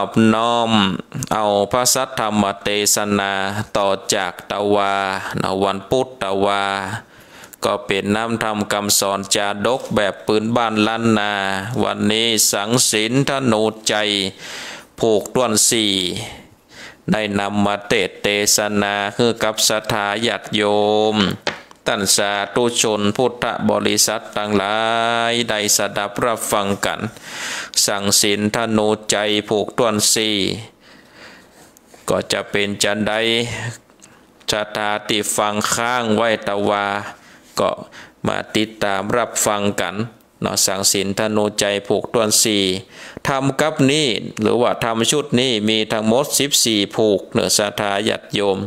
อบน้อมเอาพระสัทธรรมเทศนาต่อจากตะวาในวันพุธตะวาก็เป็นน้ำธรรมคำสอนจาดกแบบปืนบ้านล้านนาวันนี้สังสินธนูใจผูกต้วนสี่ได้นำมาเทศนาคือกับศรัทธาญาติโยมท่านสาธุชนพุทธบริษัทต่างหลายได้สดับรับฟังกันสังสินธนูใจผูกต้วนสี่ก็จะเป็นจันใดศรัทธาที่ฟังข้างไว้ตะวาก็มาติดตามรับฟังกันเนาะสังสินธนูใจผูกต้วนสี่ทำกับนี้หรือว่าทำชุดนี้มีทั้งหมด14ผูกเนื้อศรัทธาญาติโยม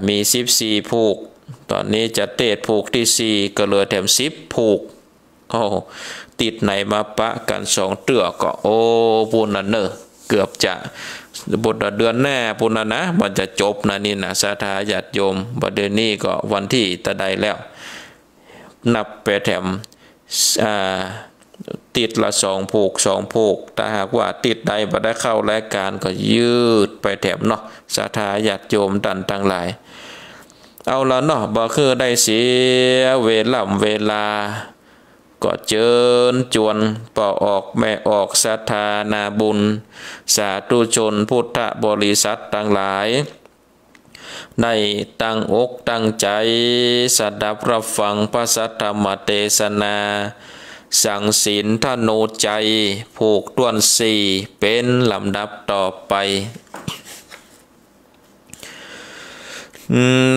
มี14ผูกตอนนี้จะเทศผูกที่4ก็เหลือแถม10ผูกติดไหนมาปะกัน2เตือก็โอ้ปุณนะเนอเกือบจะบทเดือนแน่ปุณนะมันจะจบนะนี่นะศรัทธาญาติโยมประเดี๋ยวนี้ก็วันที่ตะใดแล้วนับไปแถมติดละ2ผูกถ้าหากว่าติดใดบ่ได้เข้ารายการก็ยืดไปแถมเนาะศรัทธาญาติโยมทั้งหลายเอาละเนาะบ่คือได้เสียเวลาก็เจิญจวนป่อออกแม่ออกศรัทธานาบุญสาธุชนพุทธบริษัททั้งหลายได้ตั้งอกตั้งใจสดับรับฟังพระสัทธรรมเทศนาสังสินธนูใจผูกต้วนสี่เป็นลำดับต่อไป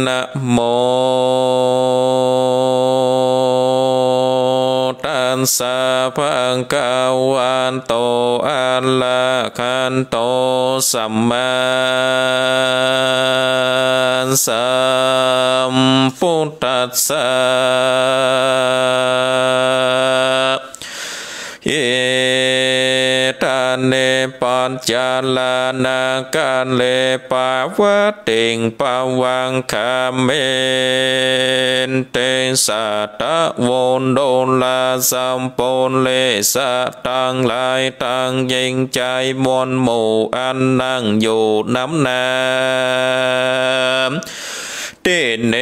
นะโมตัสสะภะคะวะโตอะระหะโตสัมมาสัมพุทธัสสะเยตาเนปัญจาลานาการเลปาวะติงปาวังคาเมนเตสัตะโวนโดลาสัมปนเลสะตังหลายตังยิงใจมวลหมู่อันนั่งอยู่น้ำน้ำเตเน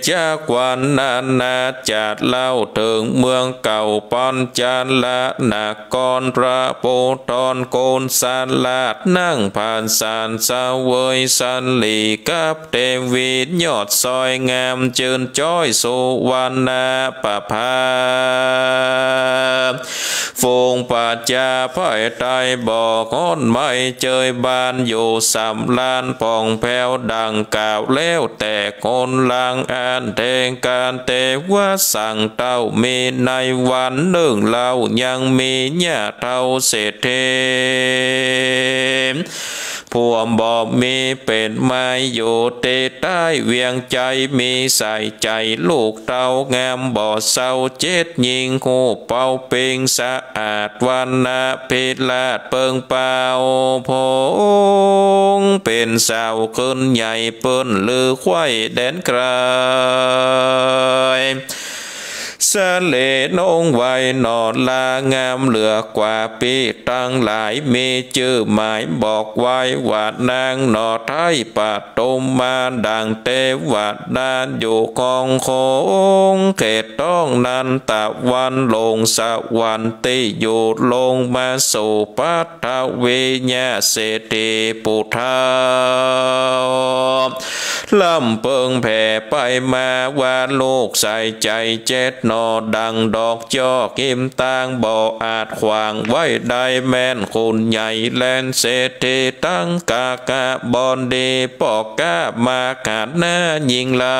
จากวันนานาจัดเล่าถึงเมืองเก่าปัญจาลนครพระโพธรโกนสาลาดนั่งผ่านสารสาเวยสันลีกับเทวียอดซอยงามเจิญจ้อยสุวรรณปภาฟงปัจจาพ่อยไตบอกคนไม่เจยบานอยู่สำลานปองแผ้วดังกล่าวแล้วแต่คนลางอ่านเทงการเทวะสั่งเต้ามีในวันหนึ่งเรายังมีญาเท่าเศรษฐีผู้บ่มีเป็นไม้อยู่เตใต้เวียงใจมีใส่ใจลูกเต้างามบ่เศร้าเจ็ดยิงหูเป่าปิงสะอาดวันนาพิลาดเปิงเป่าพงเป็นสาวขึ้นใหญ่เปิ้นลือควายแดนไกลสะเลนองไว้นอนลางามเหลือกว่าปีตั้งหลายมีชื่อหมายบอกไว้ว่านางนอไทยปะตุมมาดังเทวดาอยู่กองโคงเขตต้องนันตะวันลงสวรรค์ที่อยู่ลงมาสู่ปัทวิญญาเศรษฐีปุถาลำเปิงแผ่ไปมาว่าลูกใส่ใจเจ็ดนอดังดอกจอกกิมตางบ่อาจขวางไว้ได้แม่นคุณใหญ่แลนเศรษฐีตั้งกากะบอนดีปอกกามาขาดหน้ายิงลา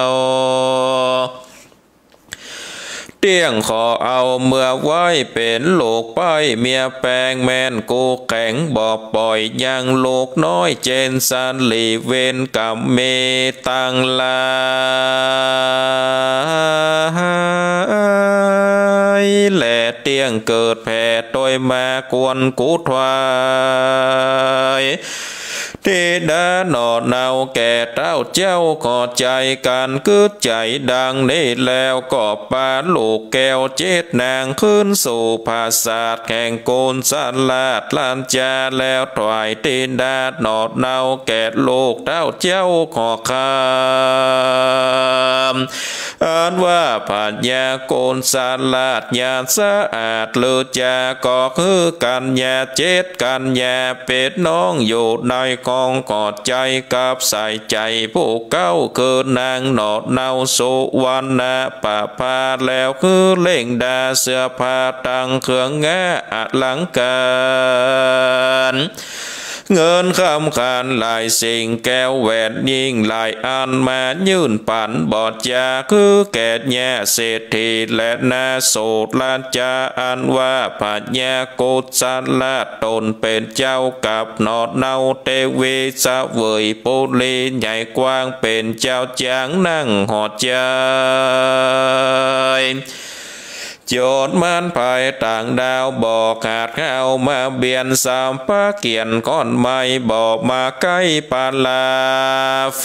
วเตี้ยงขอเอาเมื่อไว้เป็นลูกป้ายเมียแปลงแม่นกูแข็งบอกปล่อยยังลูกน้อยเจนสันหลีเวนกับเมตังลายแหล่เตี้ยงเกิดแผ่โดยมากวนกูทวาย เทดาหนอเนาแก่เต้าเจ้าขอใจการกึดใจดังนี้แล้วก็ปาลูกแก้วเจ็ดนางขึ้นสู่ภาษาแข่งโกนสันลาดลานจาแล้วถวายเทดาหนอเนาแก่ลูกเต้าเจ้าขอคำอ่านว่าปัญญาโกนสันลาดญาสะอาดเลือจาก็คือกันญาเจ็ดกันญาเป็ดน้องอยู่ในกองกอดใจกับใส่ใจผู้เก้าคือนางหนอดเนาสุวรรณปะพาแล้วคือเล่งดาเสื้อผ้าตั้งเครื่องแงะอลังการเงินคำขานหลายสิ่งแก้วแหวนยิ่งหลายอันมายื่นปั่นบอดยาคือแก่แย่เศรษฐีและนาโสดลานจาอันว่าปัญญาโกศลาดตนเป็นเจ้ากับนอดเนาเทวีสะเวยปุลีใหญ่กว้างเป็นเจ้าจางนั่งหอดใจโจดมันภายต่างดาวบอกขาดเข้ามาเบียนสามปะเกียนก้อนไม้บอกมาใกล้ปาลาฟ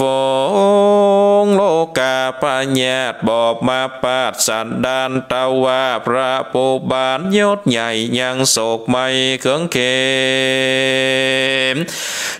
งโลกาปัญญาบอกมาปาดสันดานตะว่าพระปูบานยศใหญ่ยังโศกไม่เขืองเขม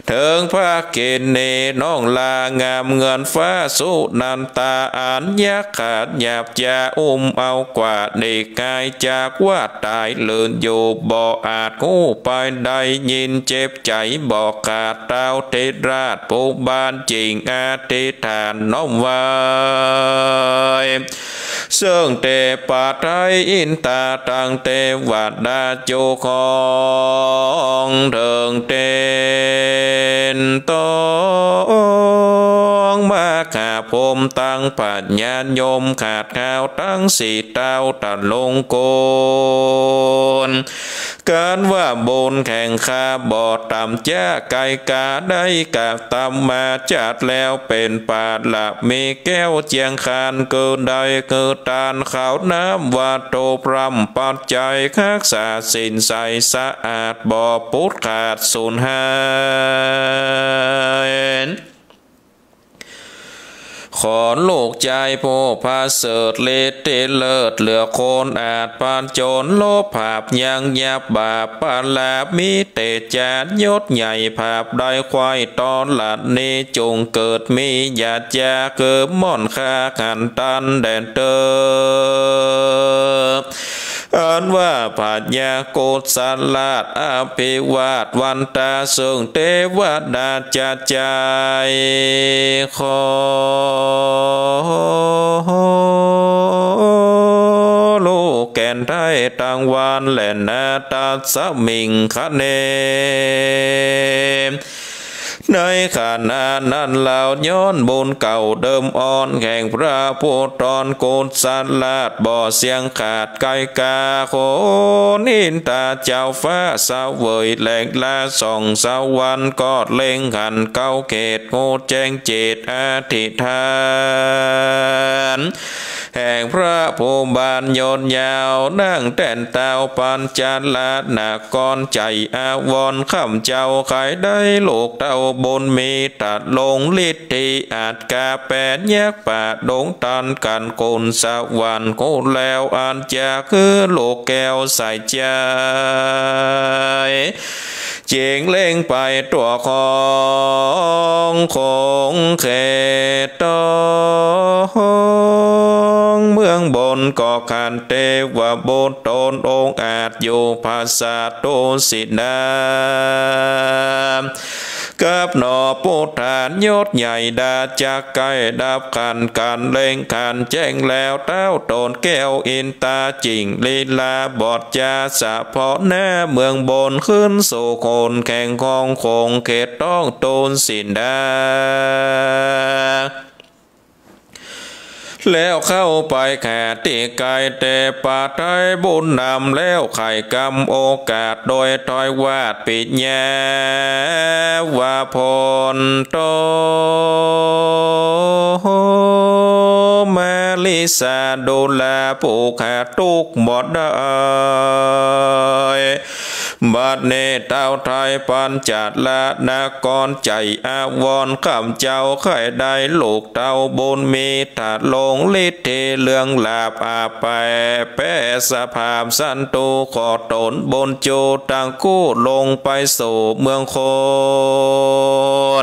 เถิงพระเกณฑ์เนน้องลางามเงินฟ้าสุนันตาอันยักขาดหยาบจะเอากว่าเด็กกายจากว่าตายเลื่อนอยู่บ่อาจกู้ไปได้ยินเจ็บใจบอกขาดเต้าเทราชผู้บานจริงอาทิฐานน้อมไว้เสื่องเตปาไทยอินตาตังเตวัดดาโจของเถิงเตนตองมาขาพมตั้งปัญญาโยมขาดข้าวตั้งสีเต้าตัดลงโกนการว่าบนแข่งข้าบ่อต่ำจ้าไก่กาได้กาตำมาจัดแล้วเป็นปาดละมีแก้วเจียงคานเกินได้เกิดตานขาวน้ำว่าโตพรำปัดใจคักษาสินใสสะอาดบ่อปุดขาดสูญหายขอโลกใจโพพาเสดเลเตเลิศเหลือโคนอาจปานโจรโลภาพยังยับบาปปาลามีเตจานยศใหญ่ภาพได้ควายตอนหลัดนี้จงเกิดมีญาติยาเกิดม่อนคาขันตันแดนเตออันว่าปัญญาโกศลาดอภิวาทวันตาเสิงเทวดาจัดใจขอลูกแก่นไทยตังวันแหลนนาตาสมิงคะเนในขณะนั้นเหล่าย้อนบุญเก่าเดิมอ่อนแข่งพระผู้ตอนโกนสันลาดบ่อเสียงขาดไกกาโคนินตาเจ้าฟ้าสาวเวยแหลกลาส่องสวรรค์กอดเล่งหันเก้าเกตโงแจ้งเจตอธิษฐานแห่งพระผู้บานโยนยาวนั่งแต่นเต้าปัญจลาดนากรใจอาวรข้ามเจ้าใครได้ลูกเต้าบนมีตัดลงฤทธิอาจกาแปดแยกป่าดงตันกันโกนสวรรค์โกแล้วอันจะคือลูกแก้วใส่ใจเจียงเล่งไปตัวของคงเขตเมืองบนก่อขันเทวบุตรตนองอาจอยู่ภาษาโตสิดากับหนอปุถานยศใหญ่ดาจากไก่ดับขันการเล่งขันแจ้งแล้วเต้าตนแก้วอินตาจิงลีลาบอดจาสะเพาะหน้าเมืองบนขึ้นสู่คนแข่งของคงเขตต้องโตนสินดาแล้วเข้าไปแข่ตีไก่แต่ป่าไทยบุญนำแล้วไข่กำโอกาสโดยถอยวาดปิญญาวาพลโตมาลิสาดูแลผู้ขาทุกหมดได้ บัดเนเต้าไทยปัญจัดละนากรใจอาวรข้ามเจ้าไข่ได้ลูกเต้าบุญมีถาดลงฤทธิ์เรื่องลาบอาแปแปสภาพสันตุขอตนบนโจต่างกู้ลงไปสู่เมืองโค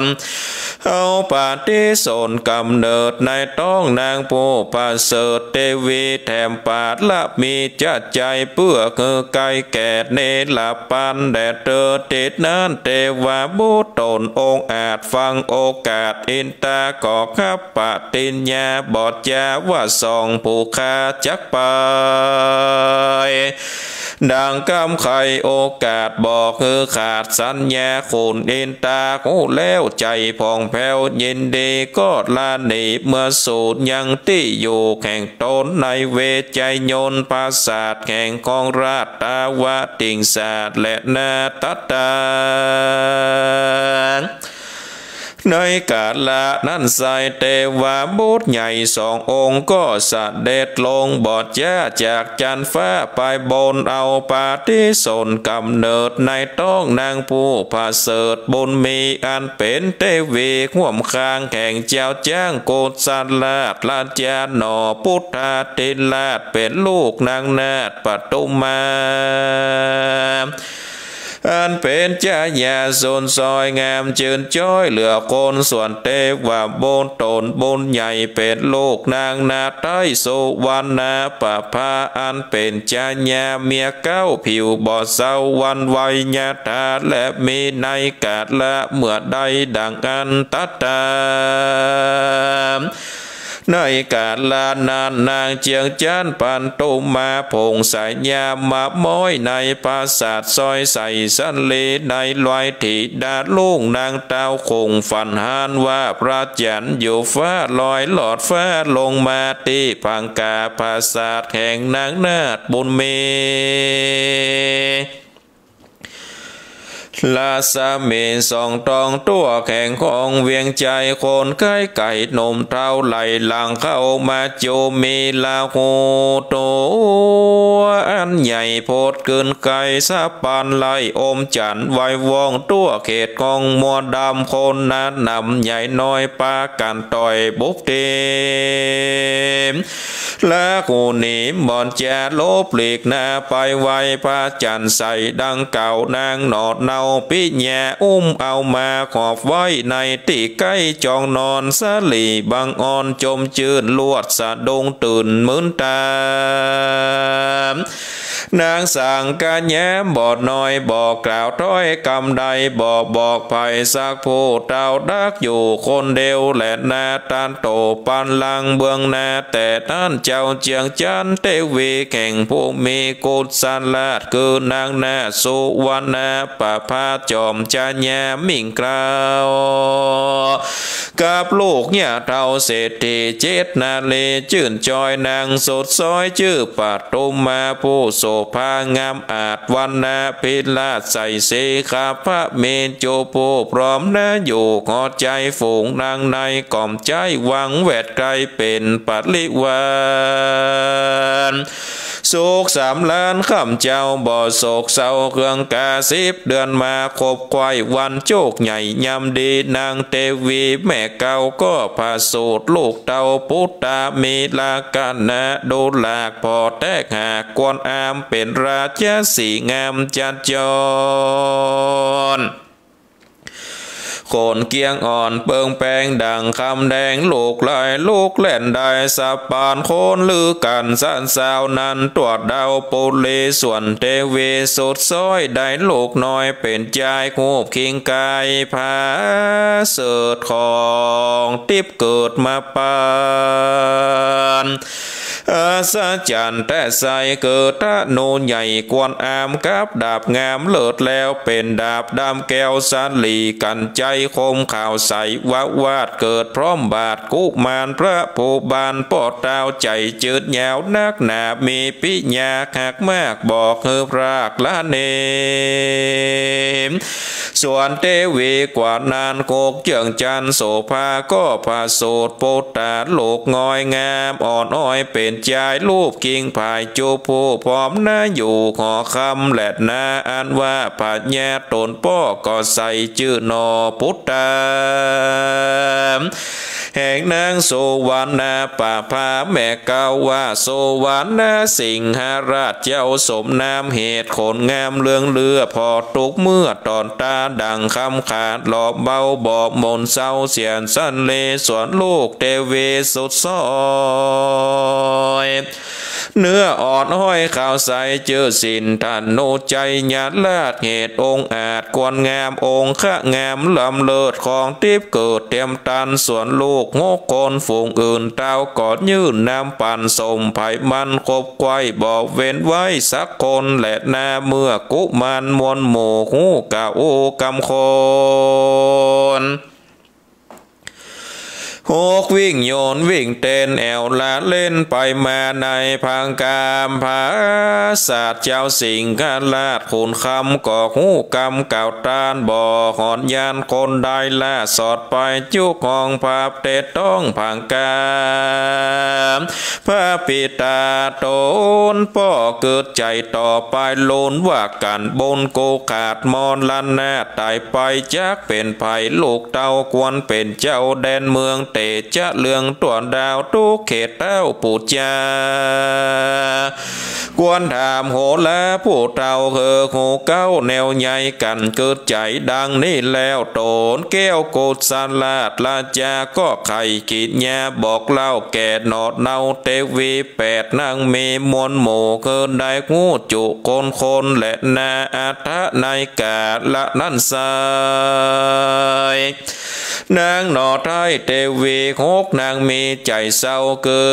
นเอาปาฏิสนกำเนิดในต้องนางผู้ประเสริฐเทวีแถมปาดละมีจัดใจเพื่อคือไก่แก่เนลปันแดดเตอติดนั้นเทวาบุตรองค์อาจฟังโอกาสอินตาก่อขับปฏิญญาบอดยาว่าส่องผู้คาจักไปดังกำไขโอกาสบอกคือขาดสัญญาคุณอินตากูแล้วใจพองแผ้วยินดีก็ลาหนีเมื่อสูตรยังที่อยู่แข่งตนในเวใจยนต์ภาษาแข่งของราชตาวะติงศาสและนาตตาในกาลละนั้นใส่เทวาบุตรใหญ่สององค์ก็เสด็จลงบอดย่าจากจันฟ้าไปบนเอาปาฏิสนกำเนิดในต้องนางผู้ประเสริฐบุญมีอันเป็นเทวีห่วมข้างแข่งเจ้าจ้างโกศสันลาดลาจาหนอพุทธาติลาดเป็นลูกนางนาถปทุมมาอันเป็นเจ้าญาโซนซอยงามจืนจ้อยเหลือคนส่วนเทวาบนตนบุญใหญ่เป็นลูกนางนาไตสุวรรณาปะพาอันเป็นเจ้าญาเมียเก้าผิวบ่อเศร้าวันไวยญาตาและมีในกาดละเมื่อใดดังอันตัตตาในกาลานานนางเจียงจันปันตุมาพงสายยามาม้อยในปราสาทซอยใส่สันเลในลอยถีดาลุงนางเต้าคงฝันหานว่าพระจันทร์อยู่ฟ้าลอยหลอดฟ้าลงมาที่พังกาปราสาทแห่งนางนาถบุญมีลาสาเมนสองตองตัวแข่งของเวียงใจคนไก่ไก่นมเท้าไหลหลังเข้ามาโจมีลาหูโตอันใหญ่โพดเกินไก่สะปานไหลอมจันไว้วองตัวเขตของมัวดำคนนั้นนำใหญ่น้อยปากันต่อยบุกเตมและกูหนีบอนแจลบหลีกหน้าไปไว้พระจันทร์ใสดังเก่านางหนอดเนาปิญญาอุ้มเอามาขอบไว้ในที่ใกล้จองนอนสลีบางอ่อนจมจืนลวดสะดงตื่นมืนตานางสั่งการแย้มบอดน้อยบอกกล่าวถ้อยคำใดบอกภัยสักผู้เต่าดักอยู่คนเดียวและนาตานโตปันลังเบื้องนาแต่ท่านเจ้าเจียงจันเทวีแข่งผู้มีกุศลลาดคือนางนาสุวรรณาปะพาจอมจาญามิ่งกล่าวกับลูกเนี่ยเท่าเศรษฐีเจตนาเลจื่นจอยนางสดซอยชื่อปัตุมมาผู้โสภางามอาจวันนาพิลาใส่เสขาพระเมนโจโปพร้อมนะอยู่ขอใจฝูงนางในก่อมใจหวังแวดไกลเป็นปัลิวานโศกสามล้านข้ามเจ้าบ่อโศกเศร้าเครื่องกา10 เดือนมาคบควายวันโจกใหญ่ยำดีนางเทวีแม่เก่าก็พาสูตรลูกเต่าพุทธามีลากันนะดูหลากพอแตกหากกวนอามเป็นราชสีงามจัดจรโคนเกียงอ่อนเปิงแปงดังคำแดงลูกลายลูกเล่นได้สะปานโคนลือกันสันสาวนั้นตรวจดาวปุลีส่วนเทวีสุดซ้อยได้ลูกน้อยเป็นใจคูบคิงกายพาเสิร์ชของทิพเกิดมาปานอาสาจันแต่ใส่เกิดตะโนนใหญ่กวนอามกับดาบงามเลิศแล้วเป็นดาบดำแก้วสันลีกันใจคมข่าวใสวาดเกิดพร้อมบาทกุมารพระผู้บานปอดดาวใจจืดยาวนักหนามีปิญาหักมากบอกเฮือพรากละเนมโศ ส่วนเทวีกว่านานโกกเจืองจันโสภาก็ผาโสดโปตาโลกงอยงามอ่อนอ้อยเป็นใจรูปกิ่งผายจูผู้พร้อมหน้าอยู่ขอคำและนาอันว่าปัญญาตนป้อก็ใส่ชื่อนอพุทธาแห่งนางโสวรรณป่าพาแม่เก่าว่าโสวรรณสิงหราชเจ้าสมนามเหตุขนงามเลืองเลือพอตุกเมื่อตอนตาดังคำขาดหลอบเบาบอบมนเศร้าเสียนสั้นเลสวนลูกเทวีสุดซอยเนื้ออ่อนห้อยข่าวใสเจอสินท่านโนใจหยาดลาดเหตุองค์อาจกวนงามองค์ขะงามลำเลิศของทิพย์เกิดเต็มตันส่วนลูกโง่กนฝูงอื่นเต้ากอดยื่นน้ำปั่นสมไผ่มันคบไว้บอกเว้นไว้สักคนและนาเมื่อกุมันมวลหมู่หูกะโอกำคนหกวิ่งโยนวิ่งเต้นแอวลาเล่นไปมาในพังกามผาศาสตร์เจ้าสิงคลาดขุนคำก่อหูกำเก่าตานบ่อหอนยานคนได้ล่าสอดไปจุกห้องภาพเตะต้องพังกามพระปิตาโตนป่อเกิดใจต่อไปโลนว่ากันบนโกขาดมอนลันนาตายไปจักเป็นไผ่ลูกเต้าควรเป็นเจ้าแดนเมืองเตจะเลืองตัวดาวทุกเขตเต้าปูจากวนถามโหละผู้เต่าเฮอโหเก้าแนวใหญ่กันเกิดใจดังนี่แล้วโตนแก้วโกดสลาดลาจาก็ไข่กีดยาบอกเล่าแก่หนอดเนาเทวีแปดนางมีมวลหมู่เกินได้งูจุคนและนาอัฏฐในกาละนั่นสายนางหนอไทยเทวีหกนางมีใจเศร้าเกิ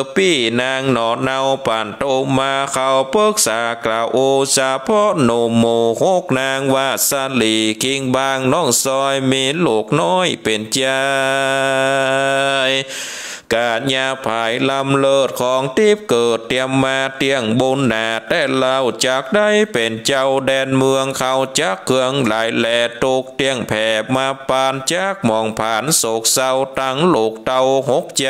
ดพี่นางหนอเนาป่านโตมาเข้าเพิกษากล่าวโอชาเพาะโนโมหกนางว่าสลีคิงบางน้องซอยมีลูกน้อยเป็นใจการยาภายลำเลิศของทิพย์เกิดเตรียมมาเตียงบุญนาแต่เราจากได้เป็นเจ้าแดนเมืองเขาจักเครื่องหลายแหล่ตกเตียงแผ่มาปานจักมองผ่านโศกเศร้าตั้งลูกเต่าหกใจ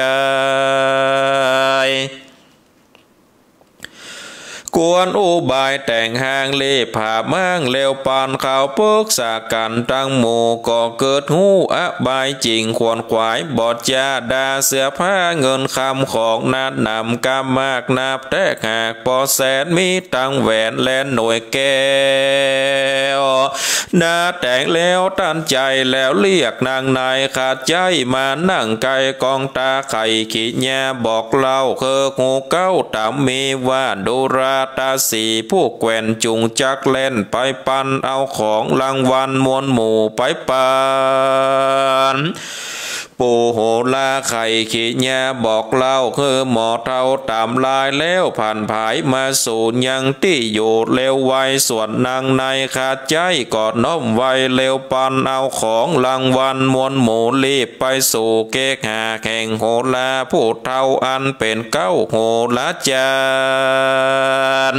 กวนอุบายแต่งหางเล่ผ่ามั่งเลวปานข่าวเพิกษากันตั้งหมู่ก็เกิดหูอบายจริงควรขวายบอดยาดาเสือผ้าเงินคำของนัดนำกำมากนับแต่หากปอแสนมีตังแหวนและหน่วยแก้วนาแต่งแล้วตั้นใจแล้วเรียกนางนายขาดใจมานั่งไกลกองตาไข่ขีญาบอกเล่าเคอหูเก้าตามมีว่าดูราตาสีผู้แกว่นจุงจักเล่นไปปันเอาของรางวัลมวลหมู่ไปปันปูโหลาไข่ขีญาบอกเล่าคือหมอเท่าตามลายแล้วผ่านผายมาสู่ยังที่อยู่เร็วไวส่วนนางในขาดใจกอดน้อมไวเร็วปันเอาของรางวัลมวลหมู่รีบไปสู่เกกหาแข่งโหลาผู้เท่าอันเป็นเก้าโหลาจาร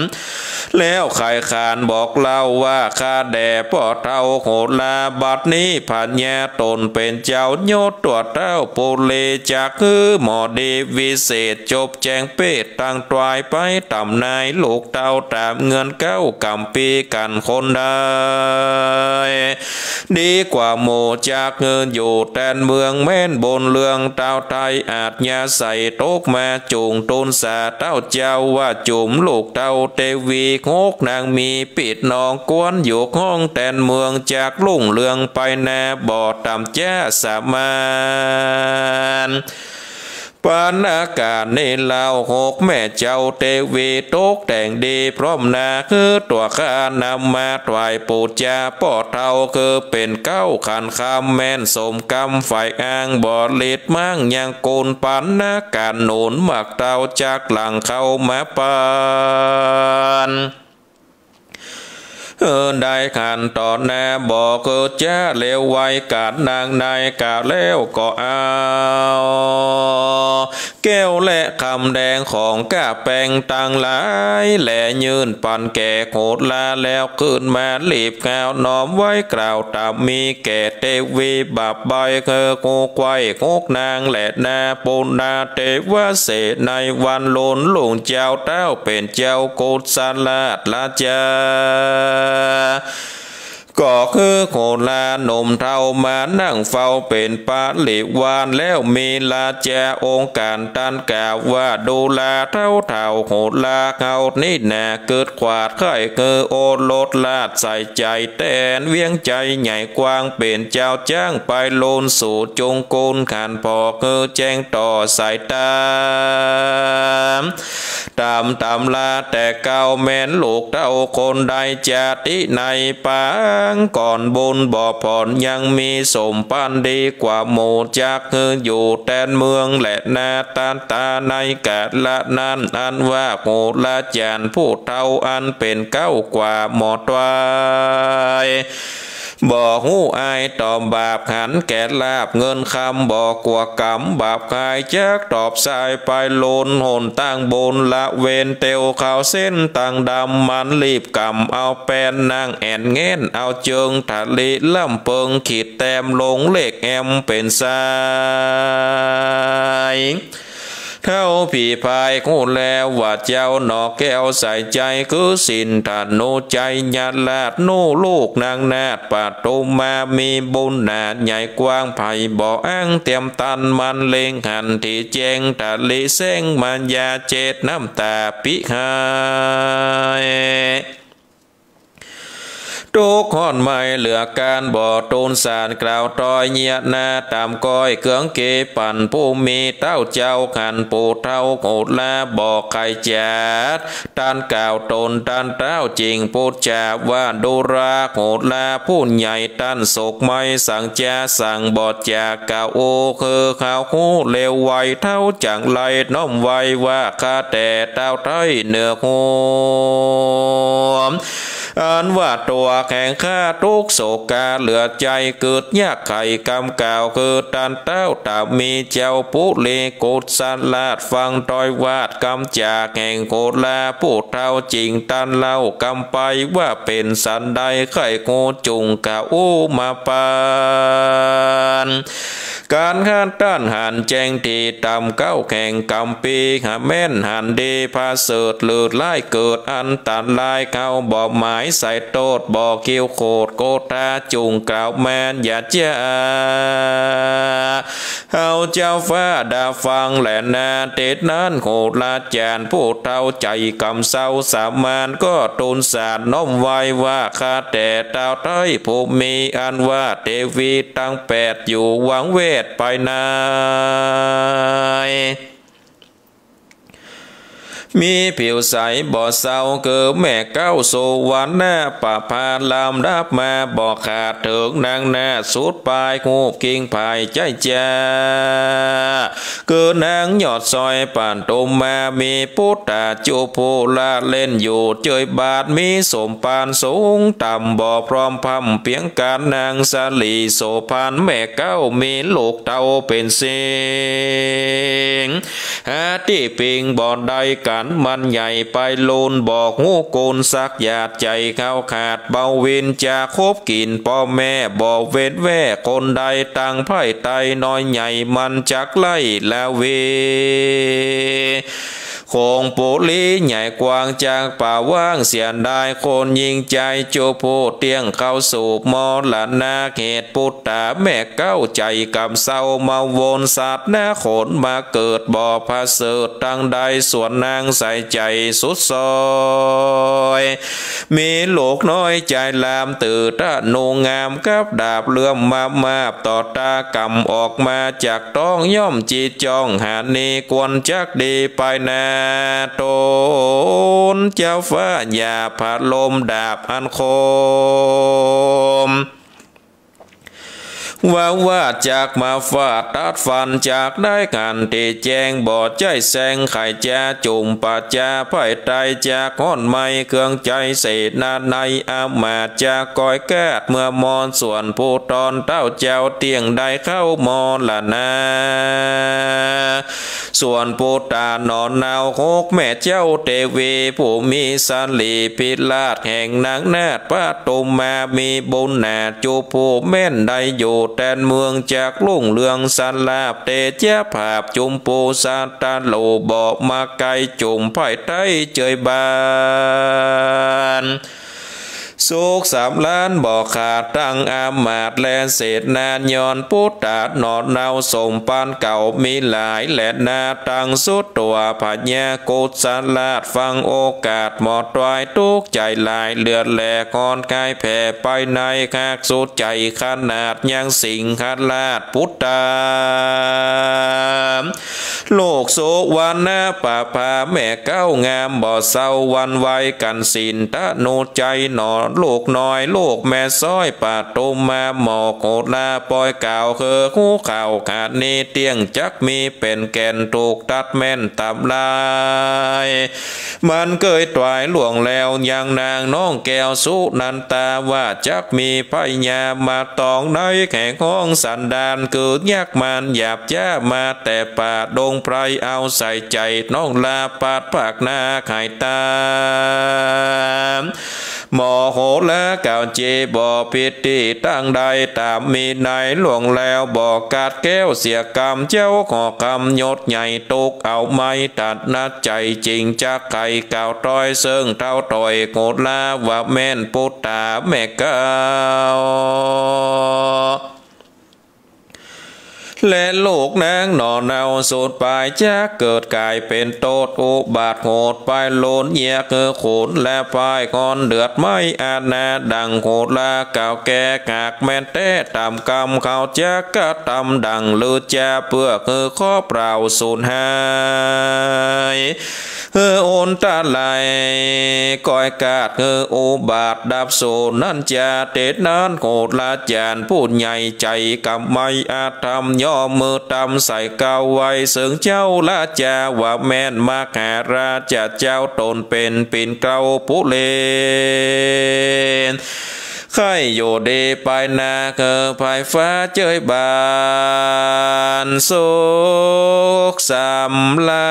แล้วไข่ขานบอกเล่าว่าข้าแด่พ่อเท่าโหลาบัดนี้ผัญญาตนเป็นเจ้าโยตตัวเต้าปุเลจากคือหมอดีวิเศษจบแจงเป็ดตั้งตวายไปต่ำนายลูกเต้าตามเงินเก้ากำปีกันคนได้ดีกว่าโมจากเงินอยู่แทนเมืองแม่นบนเรืองเต้าไทยอาจยาใส่โต๊กมาจูงตุนสาเต้าเจ้าว่าจุ่มลูกเต้าเทวีงกนางมีปิดนองกวนอยู่ห้องแทนเมืองจากลุ่งเรืองไปนาบ่อต่ำแจ้สามานปานอากาศในลาวหกแม่เจ้าเทวีตกแต่งดีพร้อมนาคือตัวข้านำมาถวายปูจาป่อเท่าคือเป็นเก้าขันคำแม่นสมกรรมฝ่ายอ้างบ่อลิดมั่งยังโกนปันอากาศหนุนหมักเต้าจากหลังเข้ามาปาน ได้ขันต่อหน้าบอกเกิดจ้าเลวไว้กาดนางนายกาแล้วก็เอาแก้วและคำแดงของกาแปงต่างหลายแหล่ยืนปันแก่โคตรลาแล้วขึ้นมาลีบก้าวน้อมไว้กล่าวตามมีแก่เทวีบับใบเกอโกไกวโกกนางและนาปุณนาเทวเสในวันโลนหลวงเจ้าเต้าเป็นเจ้าโกศสลาดลาจาก็คือโคลาหนุ่มเท่ามานั่งเฝ้าเป็นปาลิวานแล้วมีลาจาองค์การตันกล่าวว่าดูลาเท่าโคลาเขานี่นาเกิดขวาดไข่เกอโอโลดลาดใส่ใจแตนเวียงใจใหญ่กว้างเป็นเจ้าจ้างไปโลนสู่จงโกนขันพอเกอแจ้งต่อสายตาตามลาแต่เก่าแม่นลูกเท่าคนใดจาติในปางก่อนบุญบ่อผ่อนยังมีสมปันดีกว่าหมู่จักอยู่แตนเมืองและนาตาตาในกาดละนั้นอันว่าโหละจานผู้เท่าอันเป็นเก้ากว่าหมอตวายบอกหูอายตอบบาปหันแก่ลาบเงินคำบอกกว่ากรรมบาปกายแจกตอบสายไปโลนหนตั้งบนละเวนเตียวเขาเส้นตั้งดำมันรีบกำเอาแปนนางแอนเง้นเอาเจิงทะเลล่ำเปิงขีดแต้มลงเลขแอมเป็นสายเท่าผีพายคู่แล้วว่าเจ้าหนอแก้วใส่ใจคือสินทานโนใจญาลาดโนลูกนางนาดปัดตุมามีบุญนาดใหญ่กว้างไผ่บ่ออ้างเตรียมตันมันเลงหันที่แจงทะเลเส้งมันยาเจ็ดน้ำตาปิหายทุกข้อนไม่เหลือการบ่อตูนสารกล่าวต้อยเงียนาตามก้อยเครื่องเกปั่นผู้มีเต้าเจ้าขันปูเท่าโกดลาบอกไข่จัดตันกล่าวตนตันเต้าจริงพูดจาว่าดูราโกดลาผู้ใหญ่ตันศกไม่สั่งจ้าสั่งบอดจากกล่าวโอคือข่าวหูเลวไวเท่าจังไรน้อมไว้ว่าข้าแต่เต้าไทยเหนือหัวอันว่าตัวแข่งข้าทุกโศกาเหลือใจเกิดยากไข่กำกล่าวคือตันเต้าตามีเจ้าผู้เลโกดสลาดฟังตอยวาดกำจากแห่งโกลาผู้เท่าจริงตันเล่ากำไปว่าเป็นสันใดไข่โกจุงกะอู้มาปานการหันต้านหันแจงที่ตำเก้าแข่งกำปีหาแม่นหันดีพาเสดเลือดไล่เกิดอันตันลายเข้าบอกหมายใส่โตดบอกเกี่ยวโคดโกตาจุงกล่าวแมนอย่าเจ้าเอาเจ้าฟ้าดาฟังแหลนาเตดนั้นโคลาจานผู้เท่าใจกำเศร้าสามานก็ตูนสารน้อมไว้ว่าข้าแต่เต้าไทยผู้มีอันว่าเทวีตั้งแปดอยู่หวังเวทไปนายมีผิวใสบ่อเศร้าเกิดแม่เก้าโซวันหน้าป่าพาลามดับมาบ่อขาดถึงนางหน้าสุดปลายหูกิ่งภายใจจ้าเกิดนางยอดซอยป่านตุมมามีพุทธาจูภูลาเล่นอยู่เจยบาทมีสมปานสูงต่ำบ่อพร้อมพำเพียงการนางสาลีโสพานแม่เก้ามีลูกเต้าเป็นเสียงหาที่ปิงบ่อใดกันมันใหญ่ไปโลนบอกหูโกนสักหยาดใจเข้าขาดเบาวินจะคบกินพ่อแม่บอกเวทแว่คนใดตั้งไพ่ไตน้อยใหญ่มันจักไล่แล้วเวคงปุลีใหญ่กว้างจากป่าว่างเสียนได้คนยิงใจโจโพเตียงเข้าสู่มอลนาเขตปุตตาแม่เก้าใจกำเศร้ามาวนสัตว์หน้าขนมาเกิดบ่อพาเสดตั้งใดส่วนนางใส่ใจสุดซอยมีลูกน้อยใจลามตื่นตะนูงามกับดาบเลื่อมมาต่อตากำออกมาจากต้องย่อมจีจองหานีกวนจักดีไปนาโตนเจ้าฟ้าอย่าผาลมดาบอันคม ว่าจากมาฟาดตัดฟันจากได้กันที่แจงบ่อใจแสงไข่จ้าจุ่มปาจาไผ่ไตจากห้อนไม้เครื่องใจเศษนาในอามาจากก้อยแก้เมื่อมอนส่วนผู้ตอนเต้าเจ้าเตียงได้เข้ามอละนาส่วนปูตานอนนาวโคกแม่เจ้าเทวีผู้มีสันลีพิลาดแห่งนางนาฏป้าตุมมามีบุญนาจูผู้แม่นได้อยู่แดนเมืองจากลุ่งเรืองสันลาบเตเจ้าภาพจุมปูซาตาโลบอกมาไกลจุ่มไผ่ไต้เจยบานสุข3 ล้านบ่ขาดตั้งอามาตแลเศษนานย้อนพุทธาหนอดเนาสมปานเก่ามีหลายแหลนาตั้งสุดตัวผัญญากุศลาดฟังโอกาสหมอดวายทุกใจหลายเลือดแหลกอนกายแผ่ไปในคากสุดใจขนาดยังสิงคัดลาดพุทธาโลกโสวันนาป่าพาแม่เก้างามบ่อเศร้าวันไวกันสินตะโนใจหนอลูกน้อยลูกแม่ซ้อยป่าตุมมาหมอกโกลาปอยก่าวคือคู่ข่าวขาดนี้เตียงจักมีเป็นแก่นถูกตัดแม่นตับลายมันเกยตวายหลวงแล้วยังนางน้องแก้วสุนันตาว่าจักมีพญามาตองในแข่งห้องสันดานเกิดยากมันหยาบจ้ามาแต่ป่าดงไพรเอาใส่ใจน้องลาปาดปากหน้าไข่ตาหมอโหและเก่าเจบ่อพิธีตั้งใดตามมีในหลวงแล้วบ่อกาดแก้วเสียกรรมเจ้าขอกรรมยศใหญ่ตุกเอาไม้ตัดนัดใจจริงจักไข่เก่าต้อยเซิงเท่าต่อยโกดลาว่าแม่นพุทธาแม่เก่าและลูกนางหนอเนาสูดปลายจะเกิดกายเป็นโตดอุบาทโหดไปโลนเยียคือขูดและปลายคอนเดือดไม่อาณาดังโหดลาเก่าแก่กากแม่นเต้ตามกรรมเขาจะกะตำดังลือจะเพื่อคือข้อเปล่าสูญหายโอนตาไหลก้อยกาดอุบาทดับโซนั่นจะเตดนั้นโหดลาจานพูดใหญ่ใจกำไม่อาธรรมย่อมือตำใส่เกาไว้เสิงเจ้าละจาว่าแม่นมาหาราชเจ้าตนเป็นปิ่นเกาผู้เลนใครอยู่ดีไปนาภายฟ้าเจยบานสุข3 ล้า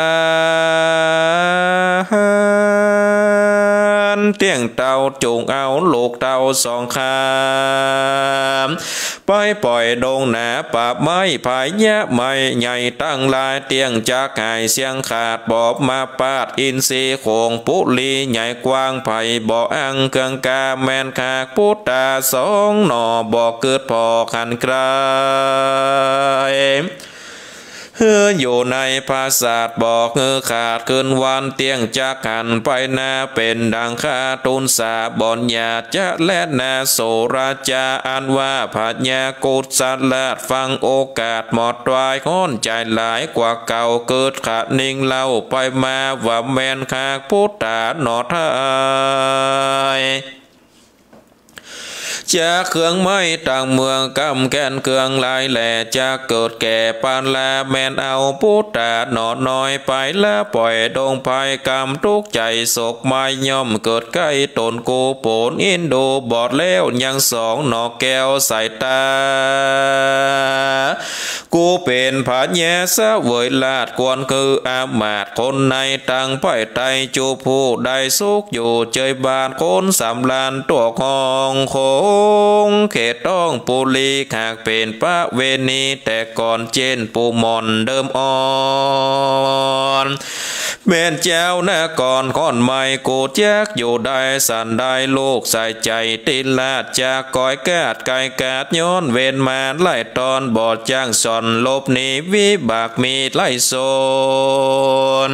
นเตียงเต่าจุงเอาลูกเต่า2 ข้ามไปปล่อยดงหนาป่าไม้ผายแยะไม่ใหญ่ตั้งลายเตียงจากหายเสียงขาดบอบมาปาดอินทรีโขงปุลีใหญ่กว้างไผ่บ่ออังเครื่องกาแมนขากพุทธา2 หน่อบ่อเกิดพอขันกลายอยู่ในภาษาบอกขาดขึ้นวันเตียงจากหันไปนาเป็นดังคาตุนสาบอนยาจะและนาโสราจาอันว่าผัญญากุศลาดฟังโอกาสหมดวายค้อนใจหลายกว่าเก่าเกิดขาดนิ่งเล่าไปมาว่าแมนขากพุทธาหนอทายจะเครื่องไม้ต่างเมืองกำแกนเครื่องลายแหล่จะเกิดแก่ปานลาแมนเอาพุทธาหนอน้อยไปละปล่อยดงภัยกรรมทุกใจโศกไม่ย่อมเกิดใกล้ตนกูโผนอินโดบอดแล้วยัง2 หนอแก้วใส่ตากูเป็นผาแย่ซะเวยลาดกวนคืออามาตคนในตั้งไผ่ไตจูผู้ได้สุขอยู่เจยบานคน3 ล้านตัวของโคงเขตต้องปุลีหากเป็นพระเวณีแต่ก่อนเจนปูมอนเดิมอ่อนแม่นเจ้านะก่อนค่อนไม่กูแจกอยู่ได้สันได้ลูกใส่ใจติลาดจากก้อยกาดไก่กาดย้อนเวนมาไล่ตอนบอดจ้างสอนลบหนีวิบากมีไล่โซน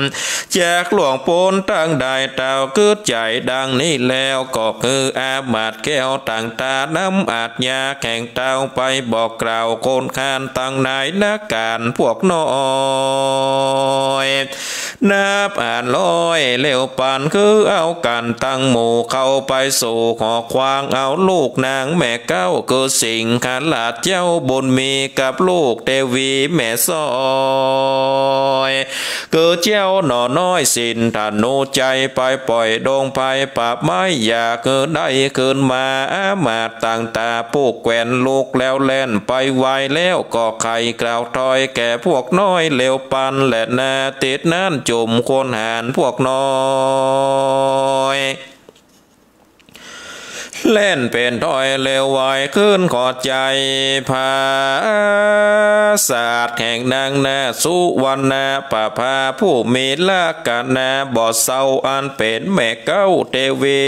จากหลวงปูนตั้งได้เต่าคืดใจดังนี้แล้วก็คืออามาตแก้วต่างตา าน้ำอาจยาแข่งเต้าไปบอกกล่าวโคนคานตั้งนายนักการพวกน้อยนับอ่านลอยเลี้ยวปานคือเอากันตั้งหมู่เข้าไปสู่หอควางเอาลูกนางแม่เก้าคือสิ่งขาลาดเจ้าบุญมีกับลูกเทวีแม่ซอยคือเจ้าหน่อน้อยสินธนูใจไปปล่อยดงไปปราบไม้อยากคือได้คืนมามาต่างตาปูกแกวนลูกแล้วแล่นไปไวแล้วก็ไข่กล่าวถอยแก่พวกน้อยเลวปันและนาติดนั่นจุ่มคนหานพวกน้อยเล่นเป็นถอยเลวไหวขึ้นขอใจภาศาสตร์แห่งนางนาสุวรรณปะพาผู้มีลากานาบ่อเศร้าอันเป็นแม่เก้าเทวี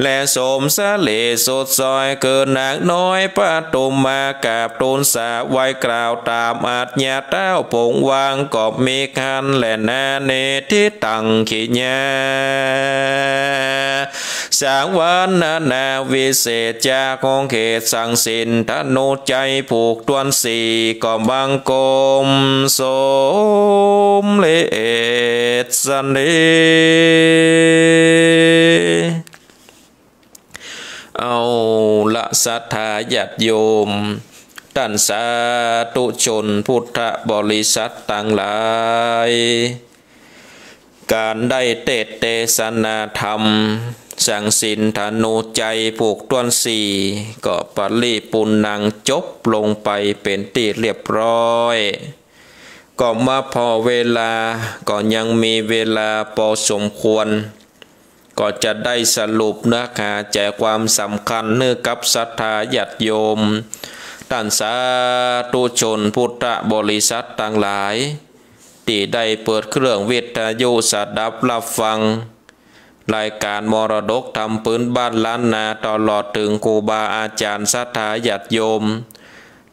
และสมสะเลสดซอยเกินนางน้อยป้าตุมมากาบตูนสาไว้กล่าวตามอาจญาเต้าผงวางกอบมีคันและนาเนที่ตังขีญาสางวันนาวิเศษจากของเขตสังสินธนูใจผูกตวนสีก่อบังกรมสมเลศสันเดเอาละสัทธาญาติโยมท่านสาธุชนพุทธบริษัทต่างหลายการได้เทศนาธรรมสังสินธนูใจผูกต้นสีก็ปริปุณนังจบลงไปเป็นที่เรียบร้อยก็มาพอเวลาก็ยังมีเวลาพอสมควรก็จะได้สรุปนะคะแจกความสำคัญเนื่องกับศรัทธาญาติโยมท่านสาธุชนพุทธบริษัทต่างหลายที่ได้เปิดเครื่องวิทยุสดับรับฟังรายการมรดกทำปืนบ้านล้านนาตลอดถึงครูบาอาจารย์ศรัทธาญาติโยม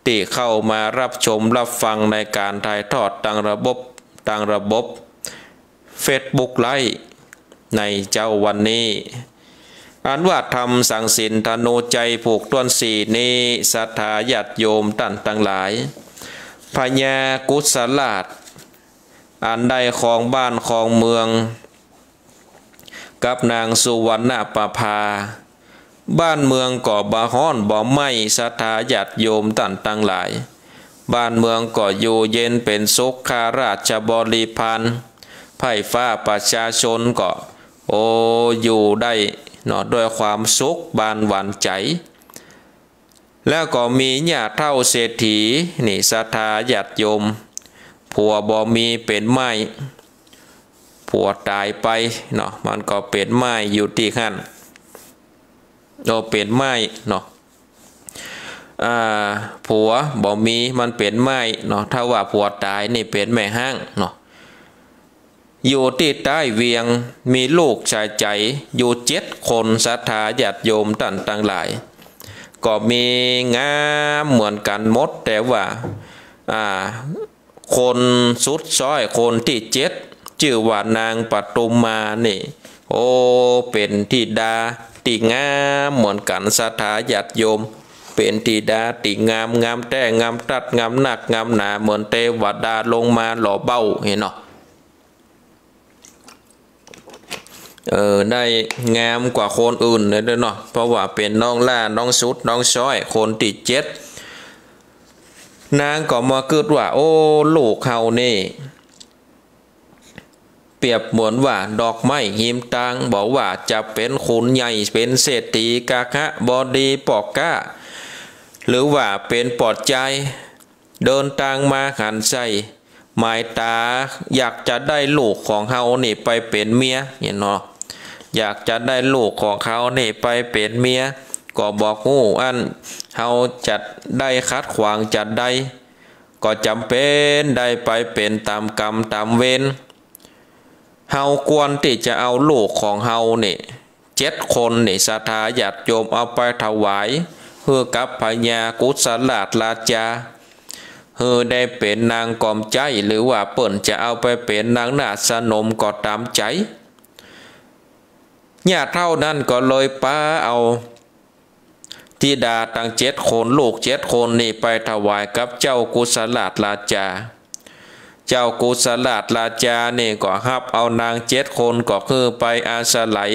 ที่เข้ามารับชมรับฟังในการถ่ายทอดทางระบบ Facebook ไลฟ์ในเจ้าวันนี้อันว่าทำสังสินธนูใจผูกต้นสีนี้ศรัทธาญาติโยมท่านทั้งหลายพญากุศลาชอันใดของบ้านของเมืองกับนางสุวรรณปภาบ้านเมืองก่อบาฮ้อนบ่ไหม้ศรัทธาญาติโยมท่านทั้งหลายบ้านเมืองก็อยู่เย็นเป็นสุขข้าราชบริพารไผ่ฟ้าประชาชนก็อยู่ได้ด้วยความสุขบานหวานใจแล้วก็มีญาติเฒ่าเศรษฐีนี่ศรัทธาญาติโยมผัวบ่มีเป็นไม้ผัวตายไปมันก็เป็นไม้อยู่ที่ขั้นเป็นไม้ผัวบ่มีมันเป็นไม้ถ้าว่าผัวตายนี่เป็นแม่ห้างอยู่ที่ใต้เวียงมีลูกชายใจอยู่7 คนศรัทธาญาติโยมท่านทั้งหลายก็มีงามเหมือนกันหมดแต่ว่าคนสุดซ้อยคนที่7ชื่อว่านางปทุมมานี่เป็นธิดาที่งามเหมือนกันศรัทธาญาติโยมเป็นธิดาที่งามแต่งามตัดงามหนักงามหนาเหมือนเทวดาลงมาหล่อเบ้าเห็นได้งามกว่าคนอื่นเลยเนาะเพราะว่าเป็นน้องล่าน้องสุดน้องช้อยคนที่7นางก็มาคิดว่าลูกเขานี่เปรียบเหมือนว่าดอกไม้หิมตังบอกว่าจะเป็นขุนใหญ่เป็นเศรษฐีกาคะบดีปอกก้าหรือว่าเป็นปอดใจเดินทางมาหันใจหมายตาอยากจะได้ลูกของเขานี่ไปเป็นเมียอยากจะได้ลูกของเขานี่ไปเป็นเมียก็บอกอันเขาจัดได้คัดขวางจัดได้ก็จำเป็นได้ไปเป็นตามกรรมตามเวรเฮาควรที่จะเอาลูกของเฮานี่7 คนนี่ศรัทธาญาติโยมเอาไปถวายเพื่อกับพญากุศลราชาได้เป็นนางกอมใจหรือว่าเปิ่นจะเอาไปเป็นนางนาสนมก็ตามใจญาติเท่านั้นก็เลยป้าเอา ธิดาตั้ง7 คนลูก7 คนนี่ไปถวายกับเจ้ากุศลราชาเจ้ากุศลราชานี่ก็ฮับเอานาง7 คนก็คือไปอาศัย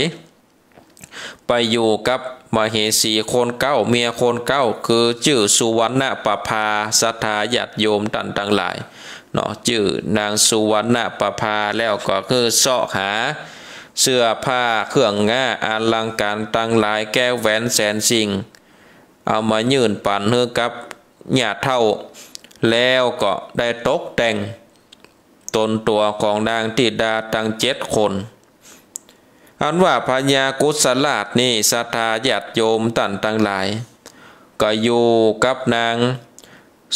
ไปอยู่กับมเหสีคนเก้าเมียคนเก้าคือชื่อสุวรรณปภาศรัทธาญาติโยมท่านทั้งหลายเนาะชื่อนางสุวรรณปภาแล้วก็คือเสาะหาเสื้อผ้าเครื่องง่าอลังการตั้งหลายแก้วแหวนแสนสิ่งเอามายื่นปั่นเฮือกับญาติเท่าแล้วก็ได้ตกแต่งตนตัวของนางธิดาตั้ง7 คนอันว่าพญากุศลาชนี่ศรัทธาญาติโยมท่านทั้งหลายก็อยู่กับนาง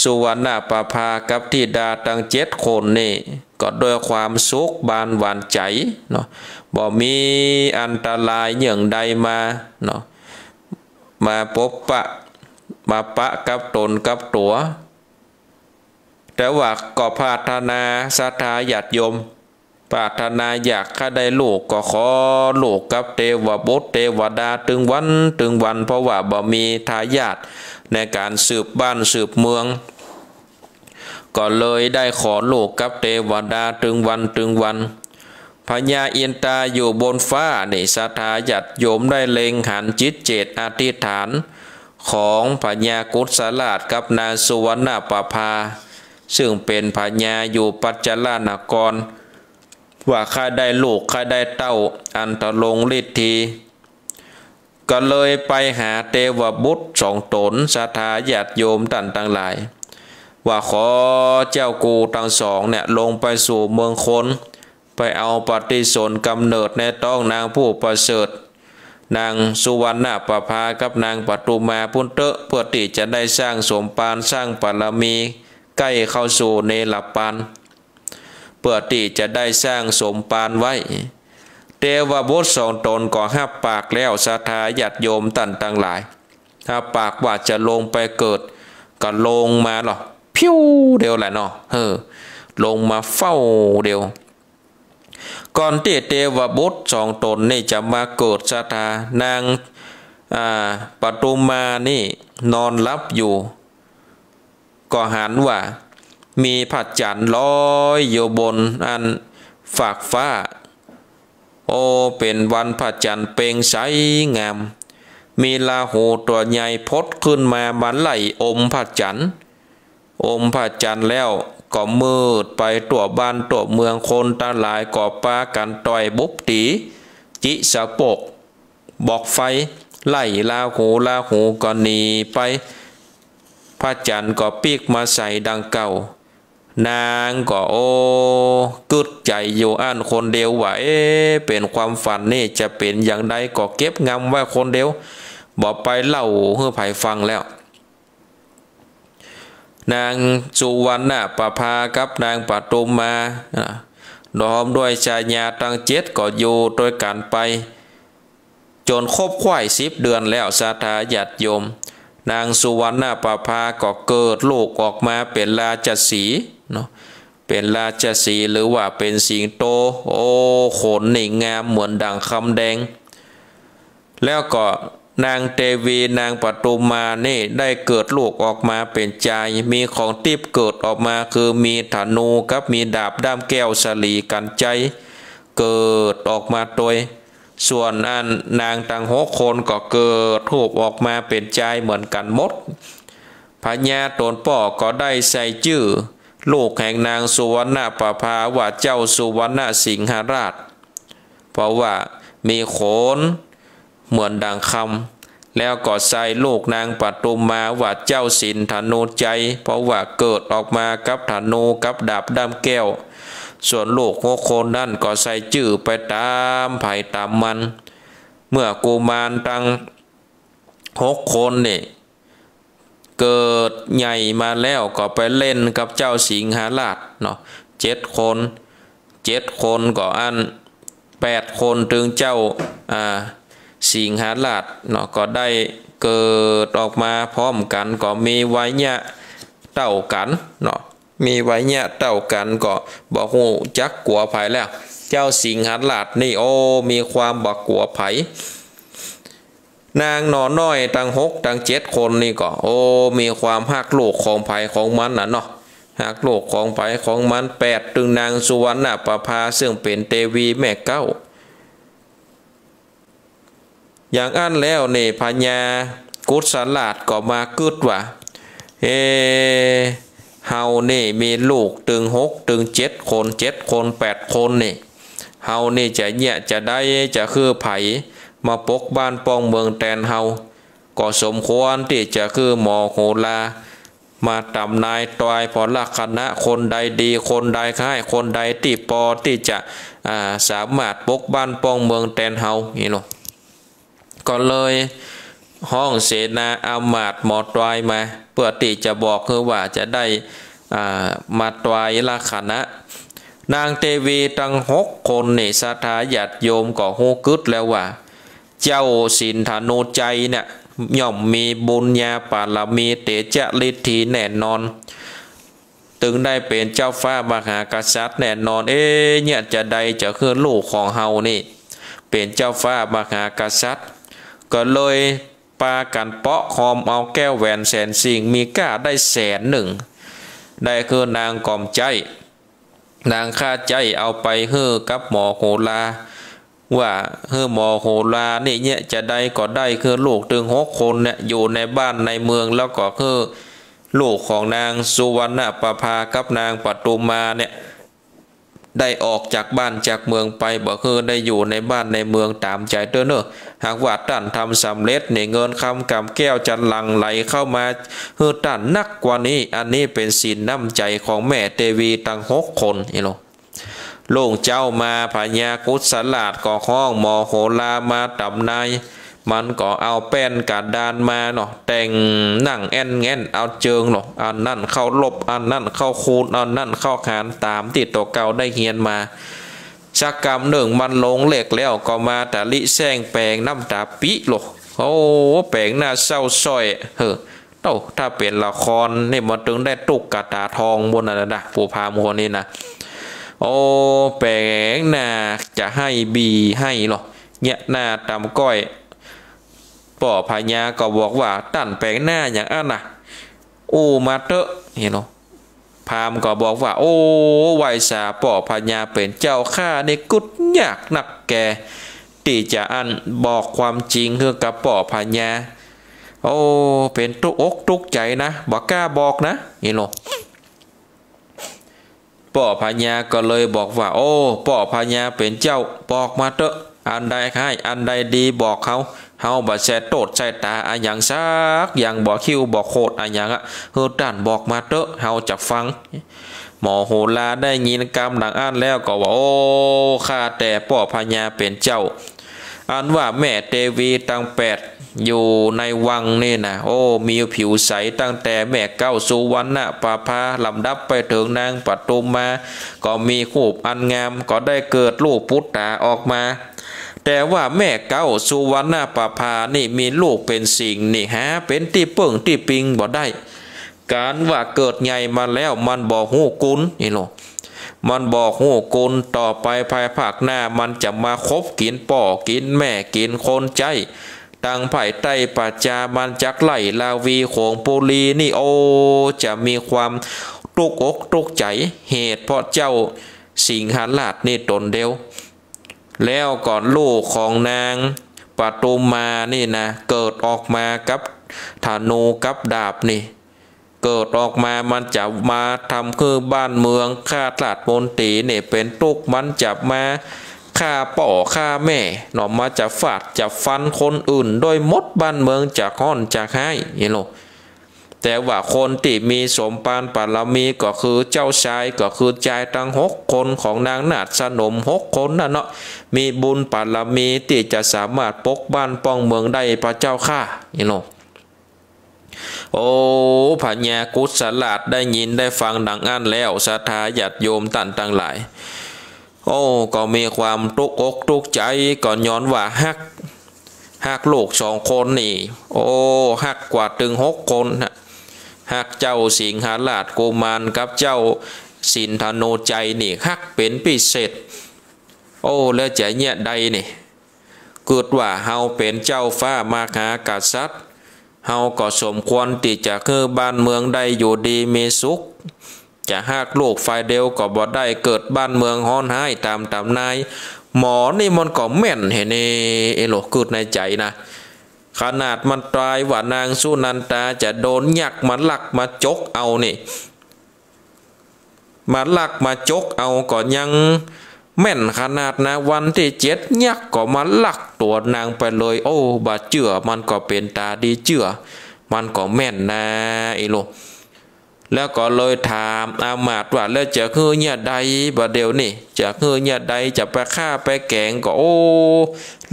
สุวรรณปภากับธิดาตั้ง7 คนนี่ก็ด้วยความสุขบานหวานใจเนาะบ่มีอันตรายอย่างใดมาเนาะมาพบมาปะกับตนกับตัวแต่ว่าก็ปรารถนาศรัทธาญาติโยมปรารถนาอยากข้าได้ลูกก็ขอลูกกับเทวบุตรเทวดาถึงวันเพราะว่าบ่มีทายาทในการสืบบ้านสืบเมืองก็เลยได้ขอลูกกับเทวดาถึงวันพญาอินทราอยู่บนฟ้านี่ศรัทธาญาติโยมได้เล็งหันจิตเจตอธิษฐานของพญากุศลาชกับนางสุวรรณปภาซึ่งเป็นพญาอยู่ปัจจลานครว่าข้าได้ลูกข้าได้เต้าอันตะลงฤทธีก็เลยไปหาเทวบุตร2 ตนศรัทธาญาติโยมท่านทั้งหลายว่าขอเจ้ากูทั้ง2เนี่ยลงไปสู่เมืองคนไปเอาปฏิสนธิกำเนิดในต้องนางผู้ประเสริฐนางสุวรรณปภากับนางปทุมาพุนเตะเพื่อที่จะได้สร้างสมปานสร้างบารมีใกล้เข้าสู่เนรปานเพื่อที่จะได้สร้างสมปานไว้เทวบุตร2 ตนก็หับปากแล้วศรัทธาญาติโยมท่านทั้งหลายถ้าปากว่าจะลงไปเกิดก็ลงมาหรอพิ้วเดียวแหละเนาะลงมาเฝ้าเดียวก่อนที่เทวบุตร2 ตนนี่จะมาเกิดศรัทธานางปทุมานี่นอนรับอยู่ก็หันว่ามีพระจันทร์ลอยอยู่บนอันฝากฟ้าโอเป็นวันพระจันทร์เปล่งใสงามมีลาหูตัวใหญ่พดขึ้นมาบันไหลอมพระจันทร์แล้วก็มืดไปตัวบ้านตัวเมืองคนตาหลายก่อปากันต่อยบุบตีจิสะปกบอกไฟไล่ลาหูก็หนีไปพระจันทร์ก็ปีกมาใส่ดังเก่านางก็กึดใจอยู่อันคนเดียวว่าเป็นความฝันนี่จะเป็นอย่างใดก็เก็บงำไว้คนเดียวบอกไปเล่าให้ไผฟังแล้วนางสุวรรณปภากับนางปทุมมาน้อมด้วยชายาตั้ง7ก็อยู่โดยกันไปจนครบควาย10 เดือนแล้วศรัทธาญาติโยมนางสุวรรณปภาก็เกิดลูกออกมาเป็นราชสีห์เนาะเป็นราชสีห์หรือว่าเป็นสิงโตขนนี่งามเหมือนดั่งคำแดงแล้วก็นางเทวีนางปทุมมานี่ได้เกิดลูกออกมาเป็นชายมีของทิพย์เกิดออกมาคือมีธนูกับมีดาบด้ามแก้วสลีกันใจเกิดออกมาโดยส่วนอันนางทั้ง6 คนก็เกิดรูปออกมาเป็นชายเหมือนกันหมดพญาตนป่อก็ได้ใส่ชื่อลูกแห่งนางสุวรรณปภาว่าเจ้าสุวรรณสิงหราชเพราะว่ามีโขนเหมือนดังคำแล้วก็ใส่ลูกนางปทุมมาว่าเจ้าสินธนูใจเพราะว่าเกิดออกมากับธนูกับดาบด้ามแก้วส่วนลูก6 คนนั่นก็ใส่ชื่อไปตามไผ่ตามมันเมื่อกุมารตั้ง6 คนนี่เกิดใหญ่มาแล้วก็ไปเล่นกับเจ้าสิงหราชเนาะ7 คนก็อัน8 คนถึงเจ้าสิงหราชเนาะก็ได้เกิดออกมาพร้อมกันก็มีไว้เนี่ยเต่ากันเนาะมีไว้เนี่ยเต่ากันก็บอกหูจักกัวไผ่แล้วเจ้าสิงหราชนี่มีความบักกัวไผ่ นางนอนน้อยตั้ง6ตั้ง7คนนี่ก็โอ้มีความฮักลูกของไผของมันน่ะเนาะฮักลูกของไผของมัน8ตึงนางสุวรรณประภาซึ่งเป็นเทวีแม่เก้าอย่างอันแล้วนี่พญากุศลาดก็มากึดว่าเฮานี่มีลูกตึง6ตึง7คน7คน8คนนี่เฮานี่จะเนี่ยจะได้จะคือไผมาปกบ้านป้องเมืองแตนเฮาก็สมควรที่จะคือหมอโหรามาตำนายตอยพอลักษณะคนใดดีคนใดค่ายคนใดที่ปอที่จะสามารถปกบ้านป้องเมืองแตนเฮานี่เนาะก็เลยห้องเสนาอามาตย์หมอตอยมาเพื่อที่จะบอกคือว่าจะได้มาตอยลักษณะนางเทวีตั้ง6คนนี่สถาญาติโยมก็ฮู้กึดแล้วว่าเจ้าสินธนูใจเนี่ยย่อมมีบุญญาปารมีเตจะฤทธิแน่นอนถึงได้เป็นเจ้าฟ้ามหากษัตริย์แน่นอนเนี่ยจะใดจะคือลูกของเฮานี่เป็นเจ้าฟ้ามหากษัตริย์ก็เลยปากันเปาะคอมเอาแก้วแหวนแสนสิ่งมีก้าได้100,000ได้คือนางกอมใจนางข้าใจเอาไปฮื้อกับหมอโหราว่าฮื้อหมอโหรานี่เนี่ยจะได้ก็ได้คือลูกถึง6คนเนี่ยอยู่ในบ้านในเมืองแล้วก็คือลูกของนางสุวรรณประภากับนางปทุมมาเนี่ยได้ออกจากบ้านจากเมืองไปบ่คือได้อยู่ในบ้านในเมืองตามใจเด้อเนอะหากว่าท่านทำสำเร็จเนี่ยเงินคำกำแก้วจะหลั่งไหลเข้ามาฮือท่านนักกว่านี้อันนี้เป็นศีลน้ำใจของแม่เทวีตั้ง6คนนี่เนาะลูกเจ้ามาพญากุศลาดก็ห้องหมอโหรามาตำนายมันก็เอาแป้นกระดานมาเนาะแต่งนั่งแอนแงนเอาเจิงเนาะอันนั่นเข้าลบอันนั่นเข้าคูณอันนั่นเข้าขานตามที่ตัวเก่าได้เฮียนมาชักกรรม1มันลงเหล็กแล้วก็มาแต่ลิแซงแปลงน้ำตาปิโลโอ้แปลงหน้าเศร้าส้อยถ้าเป็นละครนี่มันถึงได้ตุกกระตาทองบนนั่นนะผู้พามคนนี้นะโอ้แปลงหน้าจะให้บีให้หรอเนี่ยหน้าตำก้อยป่อพญาก็บอกว่าตั้นแปลงหน้าอย่างอันน่ะมาเตอะเห็นหรอพามก็บอกว่าโอ้ไวสาป่อพญาเป็นเจ้าข้าในกุดยากนักแกที่จะอันบอกความจริงคือกับป่อพญาโอ้เป็นตุกอกตุกใจนะบอกกล้าบอกนะเห็นหรอป่อพญาก็เลยบอกว่าโอ้ป่อพญาเป็นเจ้าบอกมาเถอะอันใดให้อันใดดีบอกเขาเฮาบ่แช่โตดใส่ตาอันอย่างซักอย่างบ่คิวบ่โคตรอันอย่างเฮือด้านบอกมาเถอะเฮาจะฟังหมอโหราได้ยินกรรมดังอันแล้วก็ว่าโอ้ข้าแต่ป่อพญาเป็นเจ้าอันว่าแม่เทวีตั้ง8อยู่ในวังนี่นะโอ้มีผิวใสตั้งแต่แม่เก้าสุวรรณประภาลำดับไปถึงนางปทุมมาก็มีคูปอันงามก็ได้เกิดลูกพุทธาออกมาแต่ว่าแม่เก้าสุวรรณประภานี่มีลูกเป็นสิ่งนี่ฮะเป็นที่เปิ่งที่ปิงบ่ได้การว่าเกิดใหญ่มาแล้วมันบ่ฮู้กุลนี่โลมันบอกฮู้กุลต่อไปภายภาคหน้ามันจะมาคบกินป่อกินแม่กินคนใจตังไผ่ไต้ปัจจามันจักไหลลาวีโขงปุรีนี่โอจะมีความตุกอกตุกใจเหตุเพราะเจ้าสิงหราชนี่ตนเดียวแล้วก่อนลูกของนางปทุมมานี่นะเกิดออกมากับธนูกับดาบนี่เกิดออกมามันจะมาทำคือบ้านเมืองฆ่าตราดมนตรีเนี่ยเป็นตุกมันจะมาฆ่าป่อฆ่าแม่หนอมาจะฟาดจะฟันคนอื่นโดยมดบ้านเมืองจะค่อนจะให้เห็นหรอแต่ว่าคนที่มีสมปานปารมีก็คือเจ้าชายก็คือชายทั้ง6คนของนางนาฏสนม6คนนั่นเนาะมีบุญปารมีที่จะสามารถปกบ้านป้องเมืองได้พระเจ้าข้าเห็นหรอโอ้พญากุศลาดได้ยินได้ฟังดังอันแล้วศรัทธาญาติโยมตั้นทั้งหลายโอ้ก็มีความตุกอกตุกใจก่อนย้อนว่าฮักลูก2คนนี่โอ้ฮักกว่าถึง6คนนะฮักเจ้าสิงหราชกุมารกับเจ้าสินธนูใจนี่ฮักเป็นพิเศษโอ้แล้วจะเนี่ยใดนี่ เกิดว่าเฮาเป็นเจ้าฟ้ามหากษัตริย์เฮาก็สมควรที่จะคือบ้านเมืองได้อยู่ดีมีสุขจะหากลูกฝ่ายเดียวก็บ่ได้เกิดบ้านเมืองฮ้อนห้ายตามตำนายหมอนี่มันก็แม่นเห็นเอโลเกิดในใจนะขนาดมันตายว่านางสุนันตาจะโดนยักษ์มาลักมาจกเอานี่มาลักมาจกเอาก็ยังแม่นขนาดนะวันที่7ยักษ์ก็มาลักตัวนางไปเลยโอ้บาเจือมันก็เป็นตาดีเจือมันก็แม่นนะไอ้โลแล้วก็เลยถามอามาตย์ว่าแล้วจะคือเนี่ยใดบ่เดียวนี่จะคือเนี่ยใดจะไปฆ่าไปแกงก็โอ้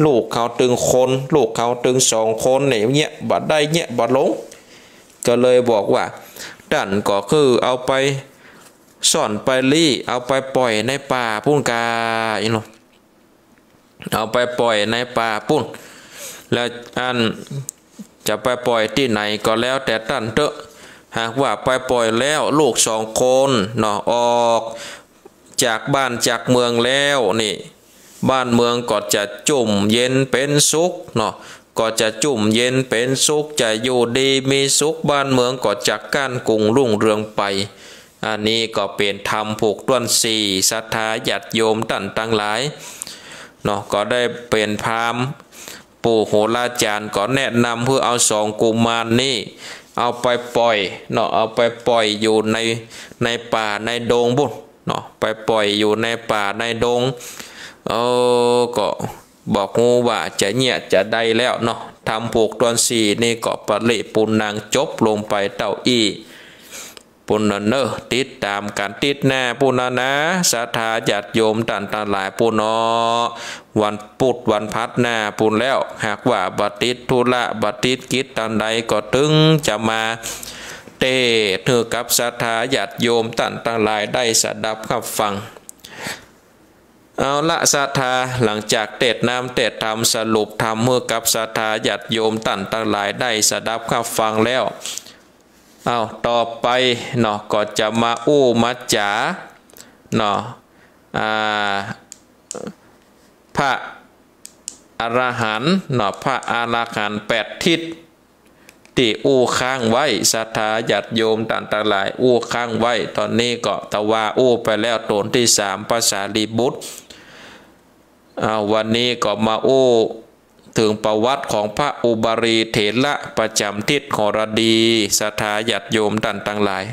ลูกเขาตึงคนลูกเขาตึง2 คนเนี่ยบ่ได้เนี่ยบ่ลงก็เลยบอกว่าดันก็คือเอาไปซ่อนไปลี่เอาไปปล่อยในป่าปุ้นกาอีโนเอาไปปล่อยในป่าปุ้นแล้วอันจะไปปล่อยที่ไหนก็แล้วแต่ท่านเถอะหากว่าไปปล่อยแล้วลูก2 คนเนาะออกจากบ้านจากเมืองแล้วนี่บ้านเมืองก็จะจุ่มเย็นเป็นสุขเนาะก็จะจุ่มเย็นเป็นสุขจะอยู่ดีมีสุขบ้านเมืองก็จะก้านกุงรุ่งเรืองไปอันนี้ก็เป็นธรรมผูกต้วน4ศรัทธาญาติโยมตั้นทั้งหลายเนาะก็ได้เป็นพราหมณ์ปู่โหราจารย์ก็แนะนำเพื่อเอา2 กุมารนี่เอาไปปล่อยเนาะเอาไปปล่อยอยู่ในป่าในดงบุญเนาะไปปล่อยอยู่ในป่าในดงก็บอกงูว่าจะเนี่ยจะได้แล้วเนาะทำผูกต้น4นี่ก็ปริปุณังจบลงไปเต้าอี้ปุณเนอติดตามการติดแน่ปุณนะศรัทธาญาติโยมตันตาหลายปุณวันปุดวันพัดหน้าปุณแล้วหากว่าบัติดทุละบัติดกิจตันใดก็ตึงจะมาเตเธอกับศรัทธาญาติโยมตันตาหลายได้สดับขับฟังเอาละศรัทธาหลังจากเตดน้ำเตดธรรมสรุปธรรมเมื่อกับศรัทธาญาติโยมตันตาหลายได้สดับขับฟังแล้วเอาต่อไปเนาะก็จะมาอู้มาจ๋าเนาะพระอรหันต์เนาะพระอรหันต์8 ทิศที่อู้ค้างไว้ศรัทธาญาติโยมต่างๆหลายอู้ค้างไว้ตอนนี้ก็ตะวาอู้ไปแล้วตนที่3ภาษาลีบุตรวันนี้ก็มาอู้ถึงประวัติของพระอุบาลีเถระประจำทิศหรดีศรัทธาญาติโยมท่านทั้งหลาย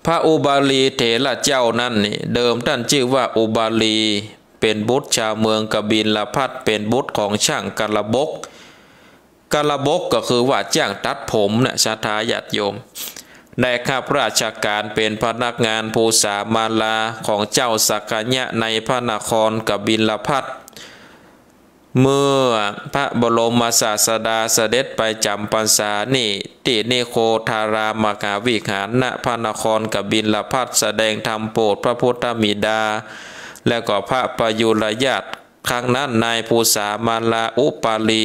พระอุบาลีเถระเจ้านั่นนี่เดิมท่านชื่อว่าอุบาลีเป็นบุตรชาวเมืองกบิลพัสเป็นบุตรของช่างกาลบกก็คือว่าจ้างตัดผมนะศรัทธาญาติโยมได้ข้าราชการเป็นพนักงานภูษามาลาของเจ้าสักกะยะในพระนครกบิลพัสเมื่อพระบรมศาสดาเสด็จไปจำพรรษานี่ที่นิโคธารามกาวิหารณพระนครกบิลพัสแสดงธรรมโปรดพระพุทธมิดาและก็พระประยุรญาติครั้งนั้นนายภูษามาลาอุปาลี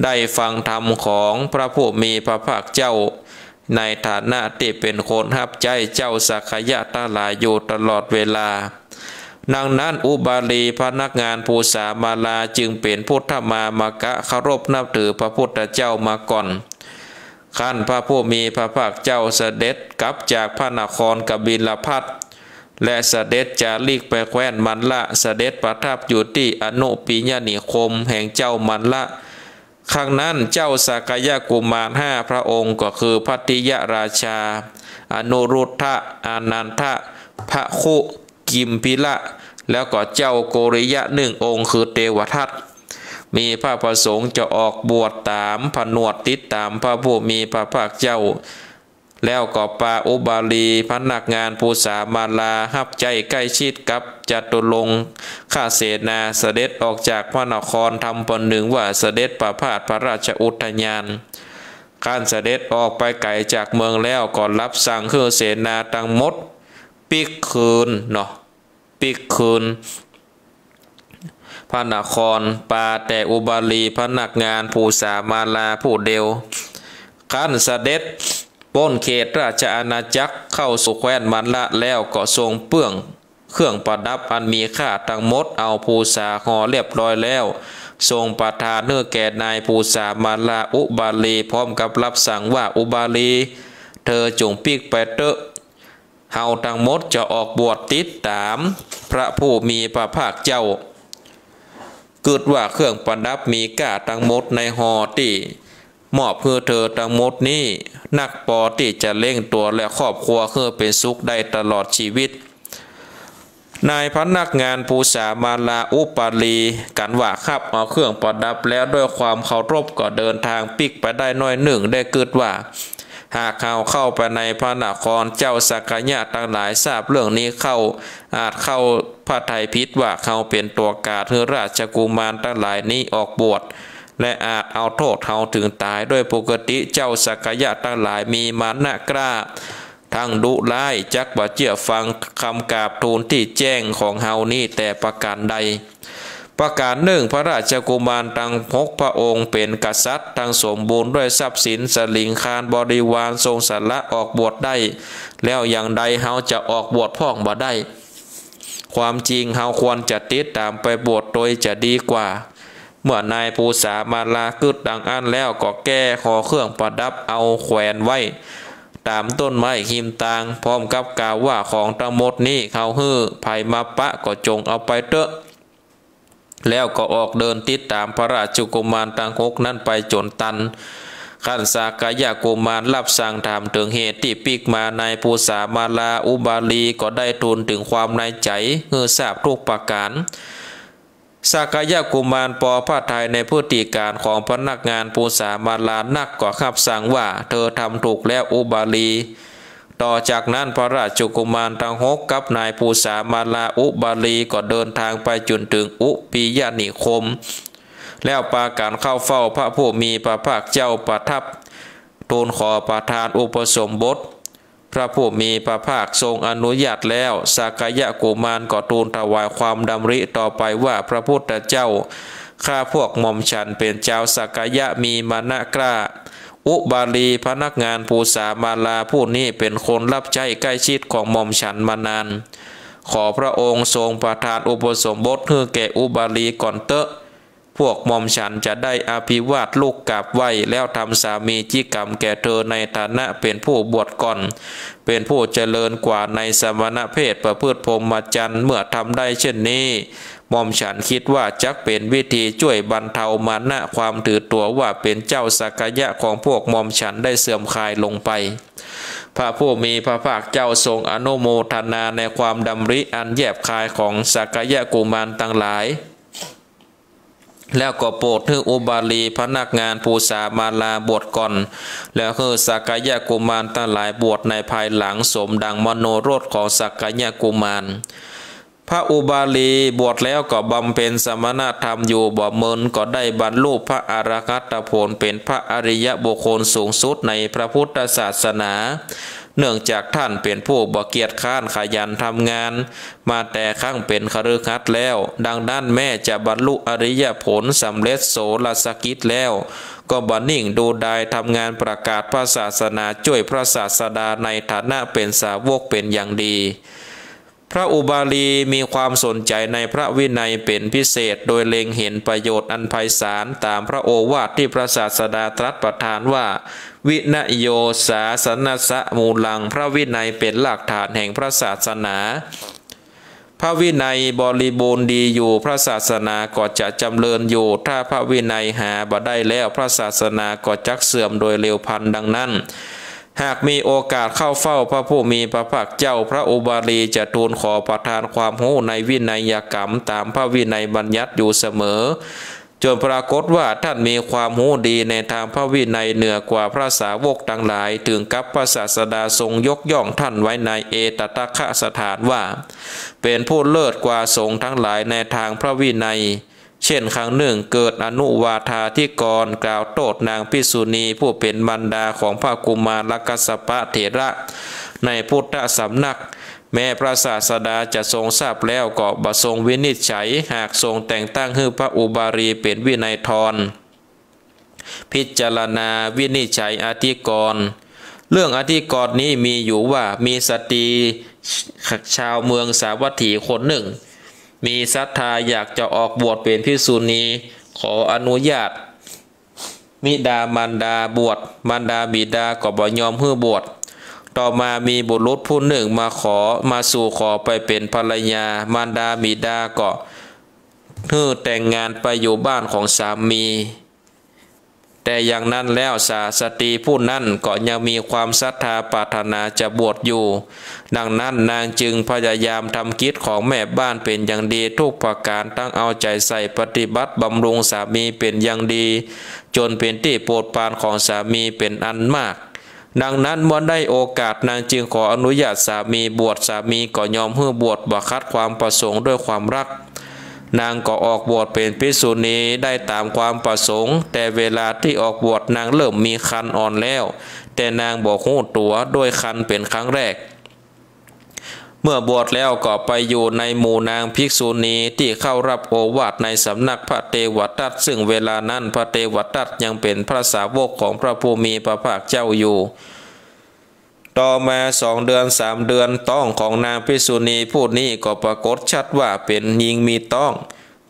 ได้ฟังธรรมของพระผู้มีพระภาคเจ้าในฐานะที่เป็นคนรับใจเจ้าสักขยะตาลายอยู่ตลอดเวลาดังนั้นอุบาลีพนักงานภูษามาลาจึงเป็นพุทธมามกะเคารพนับถือพระพุทธเจ้ามาก่อนขั้นพระผู้มีพระภาคเจ้าเสด็จกลับจากพระนครกบิลพัสและเสด็จจาริกไปแคว้นมันละเสด็จประทับอยู่ที่อนุปิญนิคมแห่งเจ้ามันละครั้งนั้นเจ้าสักยะกุมาร5 พระองค์ก็คือพัทติยราชาอนุรุทธะอานันทะพระคุกิมพิละแล้วก็เจ้าโกริยะ1 องค์คือเทวทัตมีพระประสงค์จะออกบวชตามผนวดติดตามพระผู้มีพระภาคเจ้าแล้วก็ปาอุบาลีพนักงานภูษามาลาฮับใจใกล้ชิดกับจตุรงค์ข้าเสนาเสด็จออกจากพระนครทำประหนึ่งว่าเสด็จประพาสพระราชอุทยานการเสด็จออกไปไกลจากเมืองแล้วก่อนรับสั่งคือเสนาทั้งหมดปิกคืนเนาะปิกคืนพระนครปาแต่อุบาลีพนักงานภูษามาลาผู้เดียวการเสด็จพ้นเขตราชอาณาจักรเข้าสู่แคว้นมันละแล้วก็ทรงเปื้อง เครื่องประดับอันมีค่าทั้งหมดเอาภูษาห่อเรียบร้อยแล้วทรงประทานเนื้อแก่นายภูษามาลาอุบาลีพร้อมกับรับสั่งว่าอุบาลีเธอจงปีกไปเตอะเฮาทั้งหมดจะออกบวชติดตามพระผู้มีพระภาคเจ้าเกิดว่าเครื่องประดับมีค่าทั้งหมดในห่อที่มอบเพื่อเธอทั้งหมดนี้นักปอที่จะเล่งตัวและครอบครัวเพื่อเป็นสุขได้ตลอดชีวิตนายพนักงานภูษามาลาอุปาลีกันว่าครับเอาเครื่องประดับแล้วด้วยความเคารพก็เดินทางปิกไปได้น้อยหนึ่งได้เกิดว่าหากเขาเข้าไปในพระนครเจ้าสักยะทั้งหลายทราบเรื่องนี้เข้าอาจเข้าพระทัยพิษว่าเขาเป็นตัวการให้ราชกุมารทั้งหลายนี้ออกบวชและอาจเอาโทษเขาถึงตายด้วยปกติเจ้าสักยะทั้งหลายมีมานะกล้าทั้งดุร้ายจักบ่เชื่อฟังคำกราบทูลที่แจ้งของเฮานี้แต่ประการใดประการหนึ่งพระราชกุมารทั้ง6พระองค์เป็นกษัตริย์ทั้งสมบูรณ์ด้วยทรัพย์สินสลิงคารบริวารทรงสละออกบวชได้แล้วอย่างใดเฮาจะออกบวชพ่องบ่ได้ความจริงเฮาควรจะติดตามไปบวชโดยจะดีกว่าเมื่อนายภูษามาลากึดดังอันแล้วก็แก้ห่อเครื่องประดับเอาแขวนไว้ตามต้นไม้หิมตางพร้อมกับกล่าวว่าของทั้งหมดนี้เขาฮื้อไผมาปะก็จงเอาไปเถอะแล้วก็ออกเดินติดตามพระราชกุมารทั้ง6นั้นไปจนตันขันสากยะกุมารรับสั่งถามถึงเหตุที่ปิกมานายภูษามาลาอุบาลีก็ได้ทูลถึงความในใจฮื้อทราบทุกประการสากยะกุมารปอพระทัยในพฤติการของพนักงานภูษามาลานักก็ขับสั่งว่าเธอทำถูกแล้วอุบาลีต่อจากนั้นพระราชกุมารทั้ง6กับนายภูษามาลาอุบาลีก็เดินทางไปจนถึงอุปิยนิคมแล้วปาการเข้าเฝ้าพระผู้มีพระภาคเจ้าประทับทูลขอประทานอุปสมบทพระผู้มีพระภาคทรงอนุญาตแล้วสากยะกุมารก็ทูลถวายความดำริต่อไปว่าพระพุทธเจ้าข้าพวกหม่อมฉันเป็นเจ้าสากยะมีมานะกล้าอุบาลีพนักงานภูษามาลาผู้นี้เป็นคนรับใช้ใกล้ชิดของหม่อมฉันมานานขอพระองค์ทรงประทานอุปสมบทให้แก่อุบาลีก่อนเตอะพวกหม่อมฉันจะได้อภิวาทลูกกราบไหว้แล้วทำสามีจิกรรมแก่เธอในฐานะเป็นผู้บวชก่อนเป็นผู้เจริญกว่าในสมณเพศประพฤติพรหมจรรย์เมื่อทำได้เช่นนี้หม่อมฉันคิดว่าจักเป็นวิธีช่วยบรรเทามานะความถือตัวว่าเป็นเจ้าสักยะของพวกหม่อมฉันได้เสื่อมคลายลงไปพระผู้มีพระภาคเจ้าทรงอนุโมทนาในความดำริอันแยบคายของสักยะกุมารทั้งหลายแล้วก็โปรดให้อุบาลีพนักงานภูษามาลาบวชก่อนแล้วให้สักยะกุมารทั้งหลายบวชในภายหลังสมดังมโนรสของสักยะกุมารพระอุบาลีบวชแล้วก็บำเพ็ญสมณธรรมอยู่บ่เมินก็ได้บรรลุพระอรหัตผลเป็นพระอริยบุคคลสูงสุดในพระพุทธศาสนาเนื่องจากท่านเป็นผู้บ่เกียจค้านขยันทำงานมาแต่ครั้งเป็นคฤหัสถ์แล้วดังนั้นแม่จะบรรลุอริยผลสำเร็จโสรสกิจแล้วก็บ่นิ่งดูดายทำงานประกาศพระศาสนาช่วยพระศาสดาในฐานะเป็นสาวกเป็นอย่างดีพระอุบาลีมีความสนใจในพระวินัยเป็นพิเศษโดยเล็งเห็นประโยชน์อันไพศาลตามพระโอวาทที่พระศาสดาตรัสประทานว่าวินโยสาสนสะมูลังพระวินัยเป็นหลักฐานแห่งพระศาสนาพระวินัยบริบูรณ์ดีอยู่พระศาสนาก็จะจำเริญอยู่ถ้าพระวินัยหาบ่ได้แล้วพระศาสนาก็จักเสื่อมโดยเร็วพลันดังนั้นหากมีโอกาสเข้าเฝ้าพระผู้มีพระภาคเจ้าพระอุบาลีจะทูลขอประทานความรู้ในวินัยกรรมตามพระวินัยบัญญัติอยู่เสมอจนปรากฏว่าท่านมีความรู้ดีในทางพระวินัยเหนือกว่าพระสาวกทั้งหลายถึงกับพระศาสดาทรงยกย่องท่านไว้ในเอตตะคะสถานว่าเป็นผู้เลิศกว่าสงฆ์ทั้งหลายในทางพระวินัยเช่นครั้งหนึ่งเกิดอนุวาทาธิกรกล่าวโทษนางภิกษุณีผู้เป็นมารดาของพระกุมารกัสสปะเถระในพุทธสำนักแม้พระศาสดาจะทรงทราบแล้วก็บ่ทรงวินิจฉัยหากทรงแต่งตั้งให้พระอุบาลีเป็นวินัยทรพิจารณาวินิจฉัยอธิกรณ์เรื่องอธิกรณ์นี้มีอยู่ว่ามีสตรี ชาวเมืองสาวัตถีคนหนึ่งมีศรัทธาอยากจะออกบวชเป็นภิกษุณีขออนุญาตมิดามารดาบวชมารดาบิดาก็บ่ยอมให้บวชต่อมามีบุรุษผู้หนึ่งมาสู่ขอไปเป็นภรรยามารดาบิดาก็ให้แต่งงานไปอยู่บ้านของสามีแต่อย่างนั้นแล้วสตรีผู้นั้นก็ยังมีความศรัทธาปรารถนาจะบวชอยู่ดังนั้นนางจึงพยายามทำกิจของแม่บ้านเป็นอย่างดีทุกประการตั้งเอาใจใส่ปฏิบัติบำรุงสามีเป็นอย่างดีจนเป็นที่โปรดปรานของสามีเป็นอันมากดังนั้นเมื่อได้โอกาสนางจึงขออนุญาตสามีบวชสามีก็ยอมให้บวชบ่ขัดความประสงค์ด้วยความรักนางก็ออกบวชเป็นภิกษุณีได้ตามความประสงค์แต่เวลาที่ออกบวชนางเริ่มมีคันอ่อนแล้วแต่นางบอกหูตัวด้วยคันเป็นครั้งแรกเมื่อบวชแล้วก็ไปอยู่ในหมู่นางภิกษุณีที่เข้ารับโอวาทในสำนักพระเทวทัตซึ่งเวลานั้นพระเทวทัตยังเป็นพระสาวกของพระผู้มีพระภาคเจ้าอยู่ต่อมา2 เดือน3 เดือนต้องของนางภิกษุณีผู้นี้ก็ปรากฏชัดว่าเป็นหญิงมีต้อง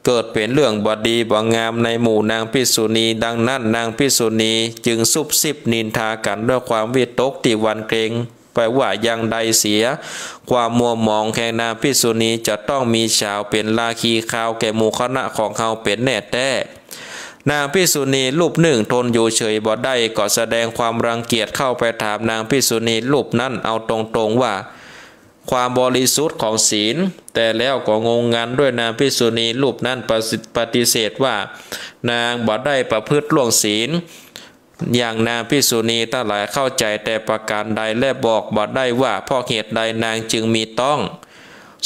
เกิดเป็นเรื่องบดีบ่งามในหมู่นางภิกษุณีดังนั้นนางภิกษุณีจึงซุบซิบนินทากันด้วยความวิตกที่หวั่นเกรงไปว่าอย่างใดเสียความมัวหมองแห่งนางภิกษุณีจะต้องมีชาวเป็นลาคีขาวแก่หมู่คณะของเขาเป็นแน่แท้นางภิกษุณีรูปหนึ่งทนอยู่เฉยบ่ได้ก็แสดงความรังเกียจเข้าไปถามนางภิกษุณีรูปนั้นเอาตรงๆว่าความบริสุทธิ์ของศีลแต่แล้วก็งงงันด้วยนางภิกษุณีรูปนั้นปฏิเสธว่านางบ่ได้ประพฤติล่วงศีลอย่างนางภิกษุณีทั้งหลายเข้าใจแต่ประการใดและบอกบ่ได้ว่าเพราะเหตุใดนางจึงมีต้อง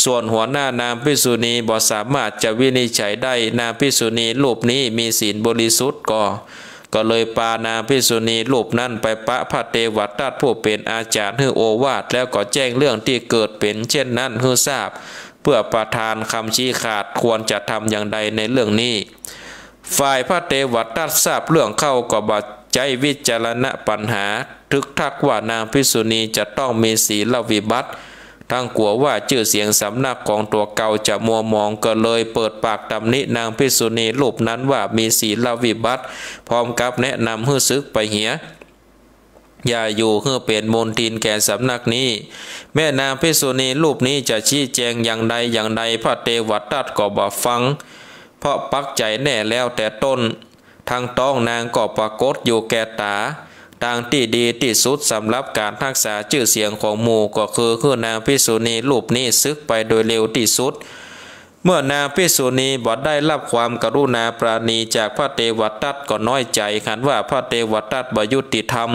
ส่วนหัวหน้านางภิกษุณีบ่สามารถจะวินิจฉัยได้นางภิกษุณีรูปนี้มีศีลบริสุทธิ์ก็เลยปานางภิกษุณีรูปนั้นไปปะพระเทวทัตผู้เป็นอาจารย์ให้โอวาทแล้วก็แจ้งเรื่องที่เกิดเป็นเช่นนั้นให้ทราบเพื่อประทานคำชี้ขาดควรจะทำอย่างใดในเรื่องนี้ฝ่ายพระเทวทัตทราบเรื่องเข้าก็บัดใจวิจารณปัญหาทึกทักว่านางภิกษุณีจะต้องมีศีลวิบัติทั้งกลัวว่าชื่อเสียงสำนักของตัวเก่าจะมัวมองก็เลยเปิดปากตำหนินางภิกษุณีรูปนั้นว่ามีศีลวิบัติพร้อมกับแนะนำให้ศึกไปเหียอย่าอยู่เพื่อเป็นมนทินแก่สำนักนี้แม่นางภิกษุณีรูปนี้จะชี้แจงอย่างใดพระเทวทัตก็บ่ฟังเพราะปักใจแน่แล้วแต่ต้นทางต้องนางก็ปรากฏอยู่แก่ตาทางที่ดีที่สุดสำหรับการรักษาชื่อเสียงของหมู่ก็คือนางภิกษุณีรูปนี้ซึกไปโดยเร็วที่สุดเมื่อนางภิกษุณีบ่ได้รับความกรุณาปราณีจากพระเทวทัตก็น้อยใจขันว่าพระเทวทัตบ่ยุติธรรม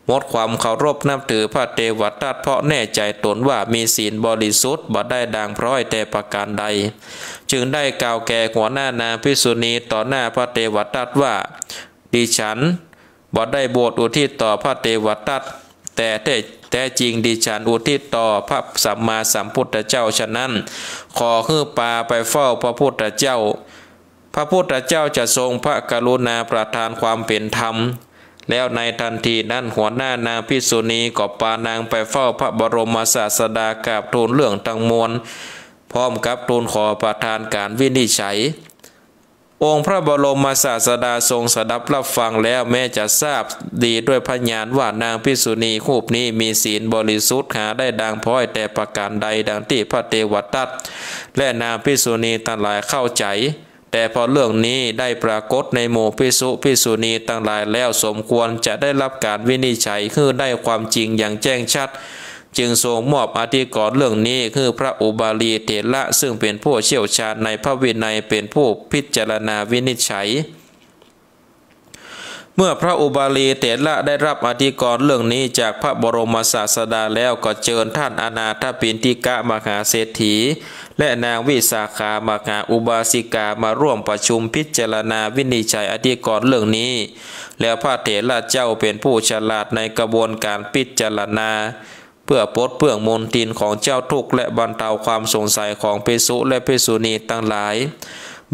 หมดความเคารพนับถือพระเทวทัตเพราะแน่ใจตนว่ามีศีลบริสุทธิ์บ่ได้ด่างพร้อยแต่ประการใดจึงได้กล่าวแก่หัวหน้านางภิกษุณีต่อหน้าพระเทวทัตว่าดิฉันบ่ได้บวชอุทิศต่อพระเทวทัตแต่จริงดิฉันอุทิศต่อพระสัมมาสัมพุทธเจ้าฉะนั้นขอให้ปาไปเฝ้าพระพุทธเจ้าพระพุทธเจ้าจะทรงพระกรุณาประทานความเป็นธรรมแล้วในทันทีนั้นหัวหน้านางภิกษุณีก็ปานางไปเฝ้าพระบรมศาสดากราบทูลเรื่องทั้งมวลพร้อมกับทูลขอประทานการวินิจฉัยองค์พระบรมศาสดาทรงสดับรับฟังแล้วแม้จะทราบดีด้วยพยานว่านางภิกษุณีรูปนี้มีศีลบริสุทธิ์หาได้ดังพร้อยแต่ประการใดดังที่พระเทวทัตและนางภิกษุณีทั้งหลายเข้าใจแต่พอเรื่องนี้ได้ปรากฏในหมู่ภิกษุณีทั้งหลายแล้วสมควรจะได้รับการวินิจฉัยคือได้ความจริงอย่างแจ้งชัดจึงทรงมอบอธิกรณ์เรื่องนี้คือพระอุบาลีเถระซึ่งเป็นผู้เชี่ยวชาญในพระวินัยเป็นผู้พิจารณาวินิจฉัยเมื่อพระอุบาลีเถระได้รับอธิกรณ์เรื่องนี้จากพระบรมศาสดาแล้วก็เชิญท่านอนาถปิณฑิกะมหาเศรษฐีและนางวิสาขามหาอุบาสิกามาร่วมประชุมพิจารณาวินิจฉัยอธิกรณ์เรื่องนี้แล้วพระเถระเจ้าเป็นผู้ฉลาดในกระบวนการพิจารณาเพื่อปลดเปลื้องมลทินของเจ้าทุกข์และบรรเทาความสงสัยของภิกษุและภิกษุณีทั้งหลาย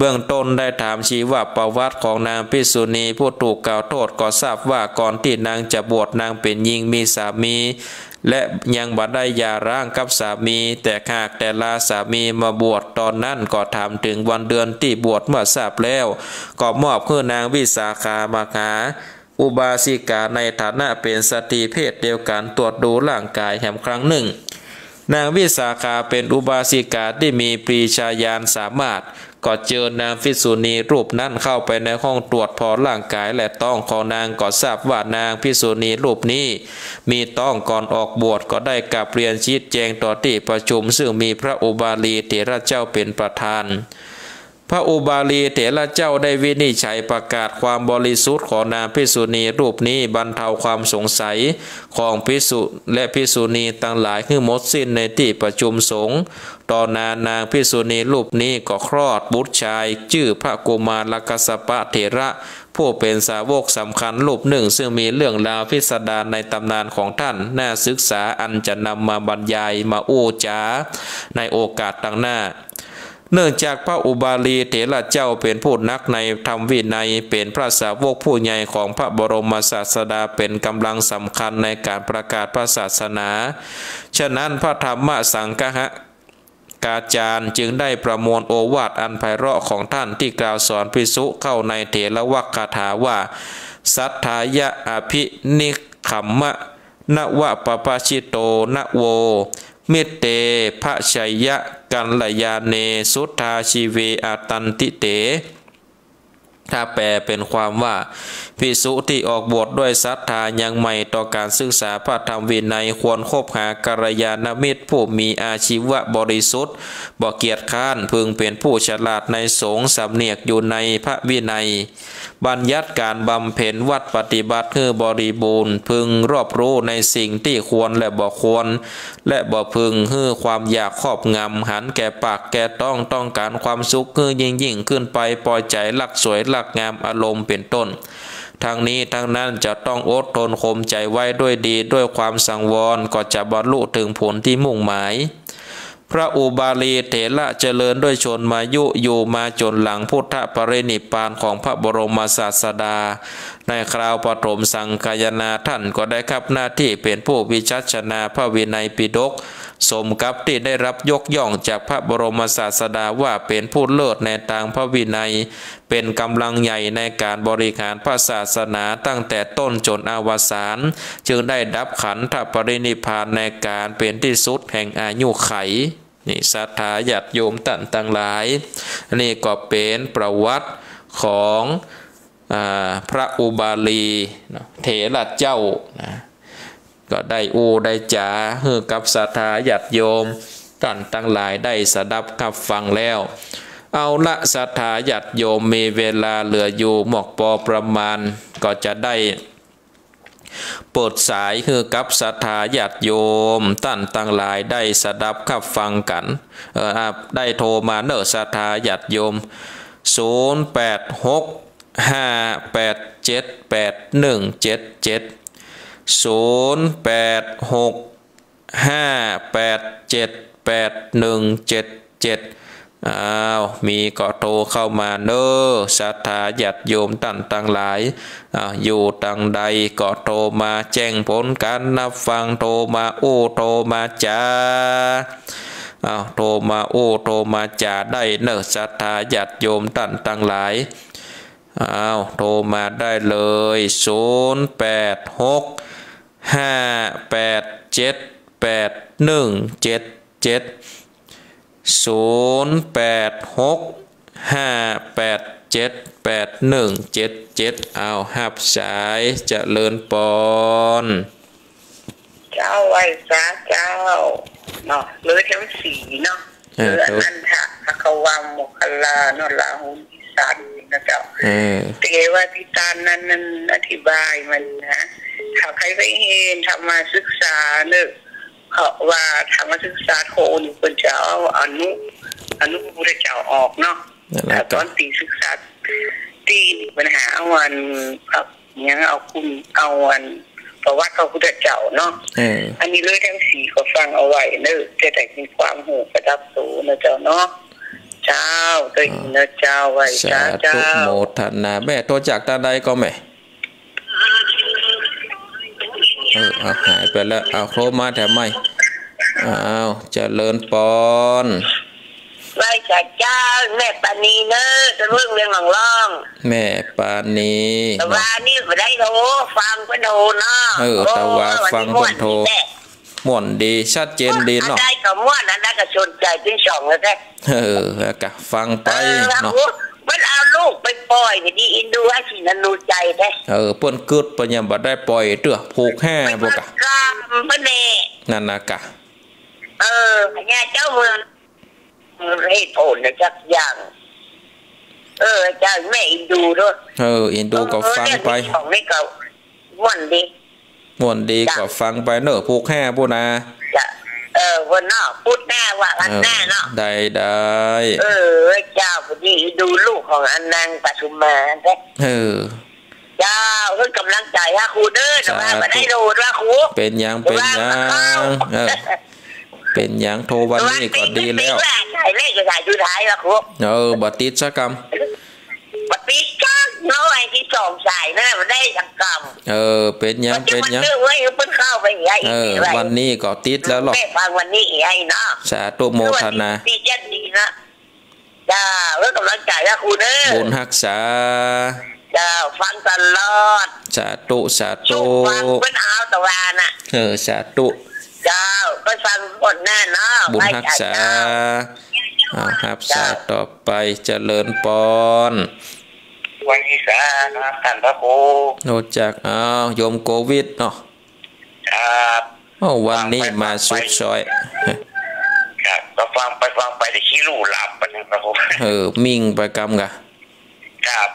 เบื้องต้นได้ถามชีวประวัติของนางภิกษุณีผู้ถูกกล่าวโทษก็ทราบว่าก่อนที่นางจะบวชนางเป็นหญิงมีสามีและยังบ่ได้หย่าร้างกับสามีแต่หากแต่ลาสามีมาบวชตอนนั้นก็ถามถึงวันเดือนที่บวชเมื่อทราบแล้วก็มอบให้นางวิสาขามาหาอุบาสิกาในฐานะเป็นสตรีเพศเดียวกันตรวจดูร่างกายแห่งครั้งหนึ่งนางวิสาขาเป็นอุบาสิกาที่มีปรีชาญาณสามารถก็เจอนางภิกษุณีรูปนั้นเข้าไปในห้องตรวจพอร่างกายและต้องของนางก็ทราบว่านางภิกษุณีรูปนี้มีต้องก่อนออกบวชก็ได้กราบเรียนชี้แจงต่อที่ประชุมซึ่งมีพระอุบาลีเถระเจ้าเป็นประธานพระอุบาลีเถระเจ้าได้วินิจฉัยประกาศความบริสุทธิ์ของนางภิกษุณีรูปนี้บรรเทาความสงสัยของภิกษุและภิกษุณีทั้งหลายให้หมดสิ้นในที่ประชุมสงฆ์ต่อนางภิกษุณีรูปนี้ก็คลอดบุตรชายชื่อพระกุมารกัสสปะเถระผู้เป็นสาวกสำคัญรูปหนึ่งซึ่งมีเรื่องราวพิสดารในตำนานของท่านน่าศึกษาอันจะนำมาบรรยายมาอู้จาในโอกาสต่างหน้าเนื่องจากพระอุบาลีเถระเจ้าเป็นผู้นักในธรรมวินัยเป็นพระสาวกผู้ใหญ่ของพระบรมศาสดาเป็นกำลังสำคัญในการประกาศพระศาสนาฉะนั้นพระธรรมสังฆกาจารย์จึงได้ประมวลโอวาทอันไพเราะของท่านที่กล่าวสอนภิกษุเข้าในเถรวัคคาถาว่าสัทธายะอภินิคัมมะนวะปปาชิโตนะโวมิเตภะชัยยะกัลยาเนสุทธาชีเวอาตันติเตถ้าแปลเป็นความว่าภิกษุที่ออกบวชด้วยศรัทธายังใหม่ต่อการศึกษาพระธรรมวินัยควรคบหากัลยาณมิตรผู้มีอาชีวะบริสุทธิ์บ่เกียจคร้านพึงเป็นผู้ฉลาดในสงฆ์สำเนียกอยู่ในพระวินัยบัญญัติการบำเพ็ญวัดปฏิบัติให้บริบูรณ์พึงรอบรู้ในสิ่งที่ควรและบ่ควรและบ่พึงให้ความอยากครอบงำหันแก่ปากแก่ต้องการความสุขให้ยิ่งขึ้นไปปล่อยใจรักสวยรักงามอารมณ์เป็นต้นทั้งนี้ทั้งนั้นจะต้องอดทนข่มใจไว้ด้วยดีด้วยความสังวรก็จะบรรลุถึงผลที่มุ่งหมายพระอุบาลีเถระเจริญด้วยชนมายุอยู่มาจนหลังพุทธปรินิพพานของพระบรมศาสดาในคราวปฐมสังฆายนาท่านก็ได้รับหน้าที่เป็นผู้วิจัชนาพระวินัยปิฎกสมกับที่ได้รับยกย่องจากพระบรมศาสดาว่าเป็นผู้เลิศในทางพระวินัยเป็นกำลังใหญ่ในการบริหารพระศาสนาตั้งแต่ต้นจนอวสานจึงได้ดับขันธปรินิพพานในการเป็นที่สุดแห่งอายุไขนี่ศรัทธาญาติโยมท่านทั้งหลายนี่ก็เป็นประวัติของพระอุบาลีเถระเจ้านะก็ได้ได้จ่าให้กับศรัทธาญาติโยมท่านทั้งหลายได้สดับกับฟังแล้วเอาละศรัทธาญาติโยมมีเวลาเหลืออยู่หมอกปอประมาณก็จะได้เปิดสายให้กับศรัทธาญาติโยมท่านทั้งหลายได้สดับกับฟังกันได้โทรมาเนอะศรัทธาญาติโยม0865878177 0865878177มีก็โทรเข้ามาเนอะศรัทธาญาติโยมท่านทั้งหลายอยู่ตังใดก็โทรมาแจ้งผลการนับฟังโทรมาโทรมาจ้าโทรมาโทรมาจ่าได้เนอะศรัทธาญาติโยมท่านทั้งหลายโทรมาได้เลย0865878177หับสายเจริญปอนเจ้าไว้ซะเจ้าเนาะเลยทั้งสีเนาะเรืออันทะภควาโมคคลาโนลาหุนิสันนะเจ้าเทวทิตานั้นอธิบายมันนะถ้าใครไปเห็นทำมาศึกษาเนอะเพราะว่าทำมาศึกษาโทนี่ควรจะเอาอนุพุทธเจ้าออกเนาะแต่ตอนตีศึกษาตีปัญหาวันยังเอาคุณเอาวันประวัติพระพุทธเจ้าเนาะอันนี้เลยทั้งสี่ก็ฟังเอาไว้เนอะจะได้มีความหูประดับสูนะเจ้าเนาะจ เจ้าตัวอินเจ้าไว้สาธุโมทนาแม่โทรจากตาใดก็แม่เอาหายไปแล้วเอาโทรมาแถมไม่เอาเจริญปอนไว้จากเจ้าแม่ปานีเนอะจะเรื่องหลังล่องแม่ปานีแต่ว่านี่ไม่ได้โทรฟังเพื่อนโทรเนาะแต่ว่าฟังเพื่อนโทรม่วนดีชัดเจนดีเนาะได้กับม่วนอันนั้นก็ชนใจที่สองแล้วแท้แล้วก็ฟังไปเนาะมันเอาลูกไปปล่อยดีอินดูให้สินันดูใจแท้เปิ้นกึดปัญญาบ่ได้ปล่อยเตื้อผูกแห่บ่กะกำเพิ่นแน่นั่นน่ะกะญาเจ้าเมืองเหตุผลนะจักอย่างเจ้าแม่อินดูด้วยอินดูก็ฟังไปของนี่ก็ม่วนดีก็ฟังไปเนอะผูกแห่บ่นะวันนอกพูดแน่ว่าอันแน่เนาะได้เจ้าพอดีดูลูกของอันนางปทุมมาเด้เจ้าเพิ่งกำลังใจฮะครูเด้อแต่ว่าไม่ได้ดูว่าครูเป็นยังโทรวันนี้ก็ดีแล้วใช่เลขจะถ่ายดูท้ายละครูบัตรติดสักกรรมบัตรติดจ้าน้อยที่สองสายนั่นมันได้สักกรรมเป็นยังเว้ยเพิ่งเข้าไปไงวันนี้ก็ติดแล้วหรอกแม่ฟังวันนี้ไงเนาะสาธุโมทนาดีจัดดีนะจ้าเรื่องกำลังใจนะครูเด้อบุญรักษาจ้าฟังตลอดสาธุฟังเป็นเอาตะวันอ่ะสาธุเจ้าก็ฟังหมดแน่เนาะบุญรักษาครับสาต่อไปเจริญปอนวันนี้สาท่านพระครูโนจากโยมโควิดเนาะครับวันนี้มาสุดซอยครับก็ฟังไปแต่ขี้ลู่หลับไปนะครับผมมิ่งไปกำกะครับ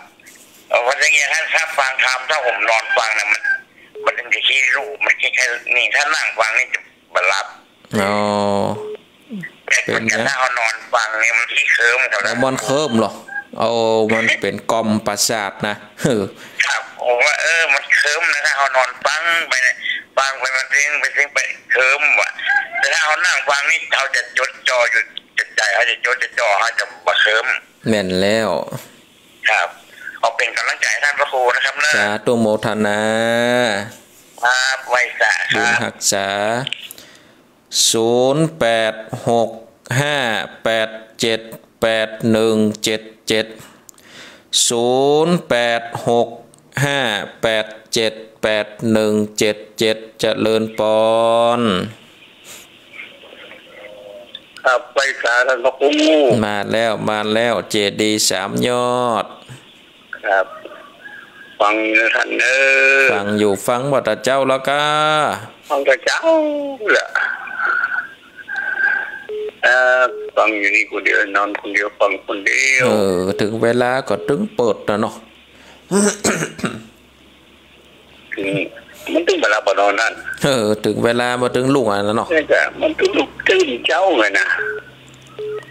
วันนี้ถ้าฟังธรรมถ้าผมนอนฟังนะมันจะขี้ลู่มันแค่นี่ถ้านั่งฟังนี่จะบหลับเป็นไงถ้าเขานอนฟังนี่มันขี้เคิมครับมันเคิมหรอมันเป็นกล่อมประสาทนะครับผมว่ามันเคิมนะถ้าเขานอนฟังไปมันเพ่งไปเคิมว่ะแต่ถ้าเขานั่งฟังนี่เขาจะจดจ่ออยู่ใจเขาจะจดจ่อเขาจะบ่เคิมแม่นแล้วครับเอาเป็นกำลังใจท่านพระครูนะครับเนอะสาธุโมทนาครับไว้สาบุญรักษา0865878177 เจริญปอนครับไปสาท่านพระครูมาแล้วเจดีย์3 ยอดครับฟังนะท่านฟังอยู่ฟังบ่ตาเจ้าแล้วก็ฟังตาเจ้าแหละฟังอยู่นี่คนเดียวนอนคนเดียวฟังคนเดียวถึงเวลาก็ถึงเปิดนะเนาะมันถึงเวลาปนอนนั่นถึงเวลามาถึงลูกอ่ะนะเนาะมันถึงลูกถึงเจ้าไงนะ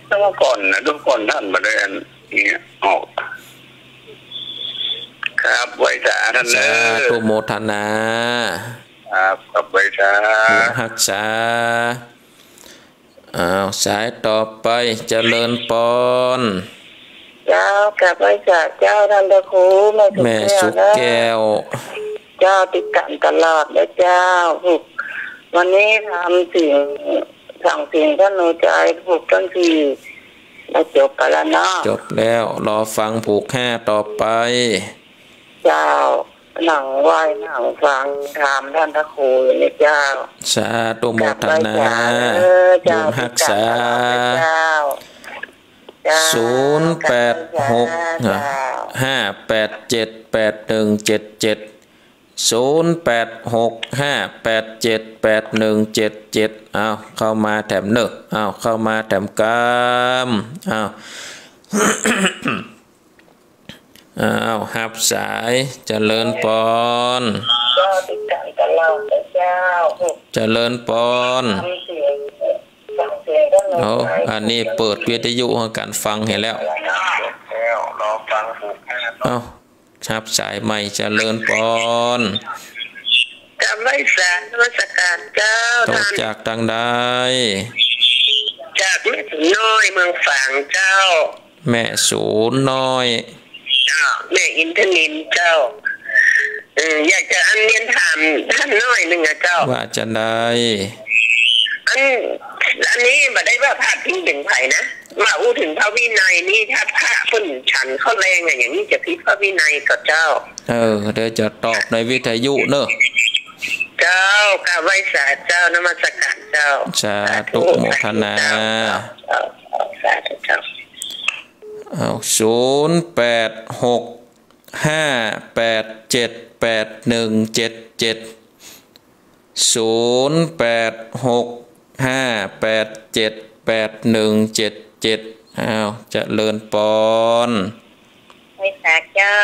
แต่ว่าก่อนนะทุกคนท่านมาได้อันนี้ออกครับไว้สาท่านสาธุโมทนาครับไว้สารักษาสายต่อไปเจริญปอนเจ้ากลับไปจากเจ้าท่านพระครูแม่สุกแก้วเจ้าติดกันตลอดเลยเจ้าวันนี้ทำสั่งสิ่งท่านหนูใจผูกต้นทีแล้วจบไปแล้วเนาะจบแล้วรอฟังผูกแห่ต่อไปเจ้าหนังไหวหนังฟังธรรมท่านพระครูนี่เจ้าสาธุโมทนาบุญรักษา086587817708658781770เข้ามาแถมเข้ามาแถมกามหับสายเจริญปอนเจริญปอนอันนี้เปิดวิทยุการฟังเห็นแล้วหับสายใหม่เจริญปอนจำไม่สารราชการเจ้าตกจากทางใดจาก แม่ถึงน้อยเมืองฝางเจ้าแม่ศูนย์น้อยเจ้าแม่อินทนินเจ้าอยากจะอันเรียนถามท่านน้อยหนึ่งอะเจ้าว่าจะได้อันนี้มาได้ว่าพาดพิงถึงไผ่นะมาอู้ถึงพระวินัยนี่ถ้าพระพุ่นฉันเขาแรงอย่างนี้จะพิพระวินัยกับเจ้าเดี๋ยวจะตอบในวิทยุเนอะเจ้ากราบไหว้สาเจ้านมัสการเจ้าสาธุโมทนาสาธุเจ้า0865878177จะเลินปอนไหว้สาเจ้า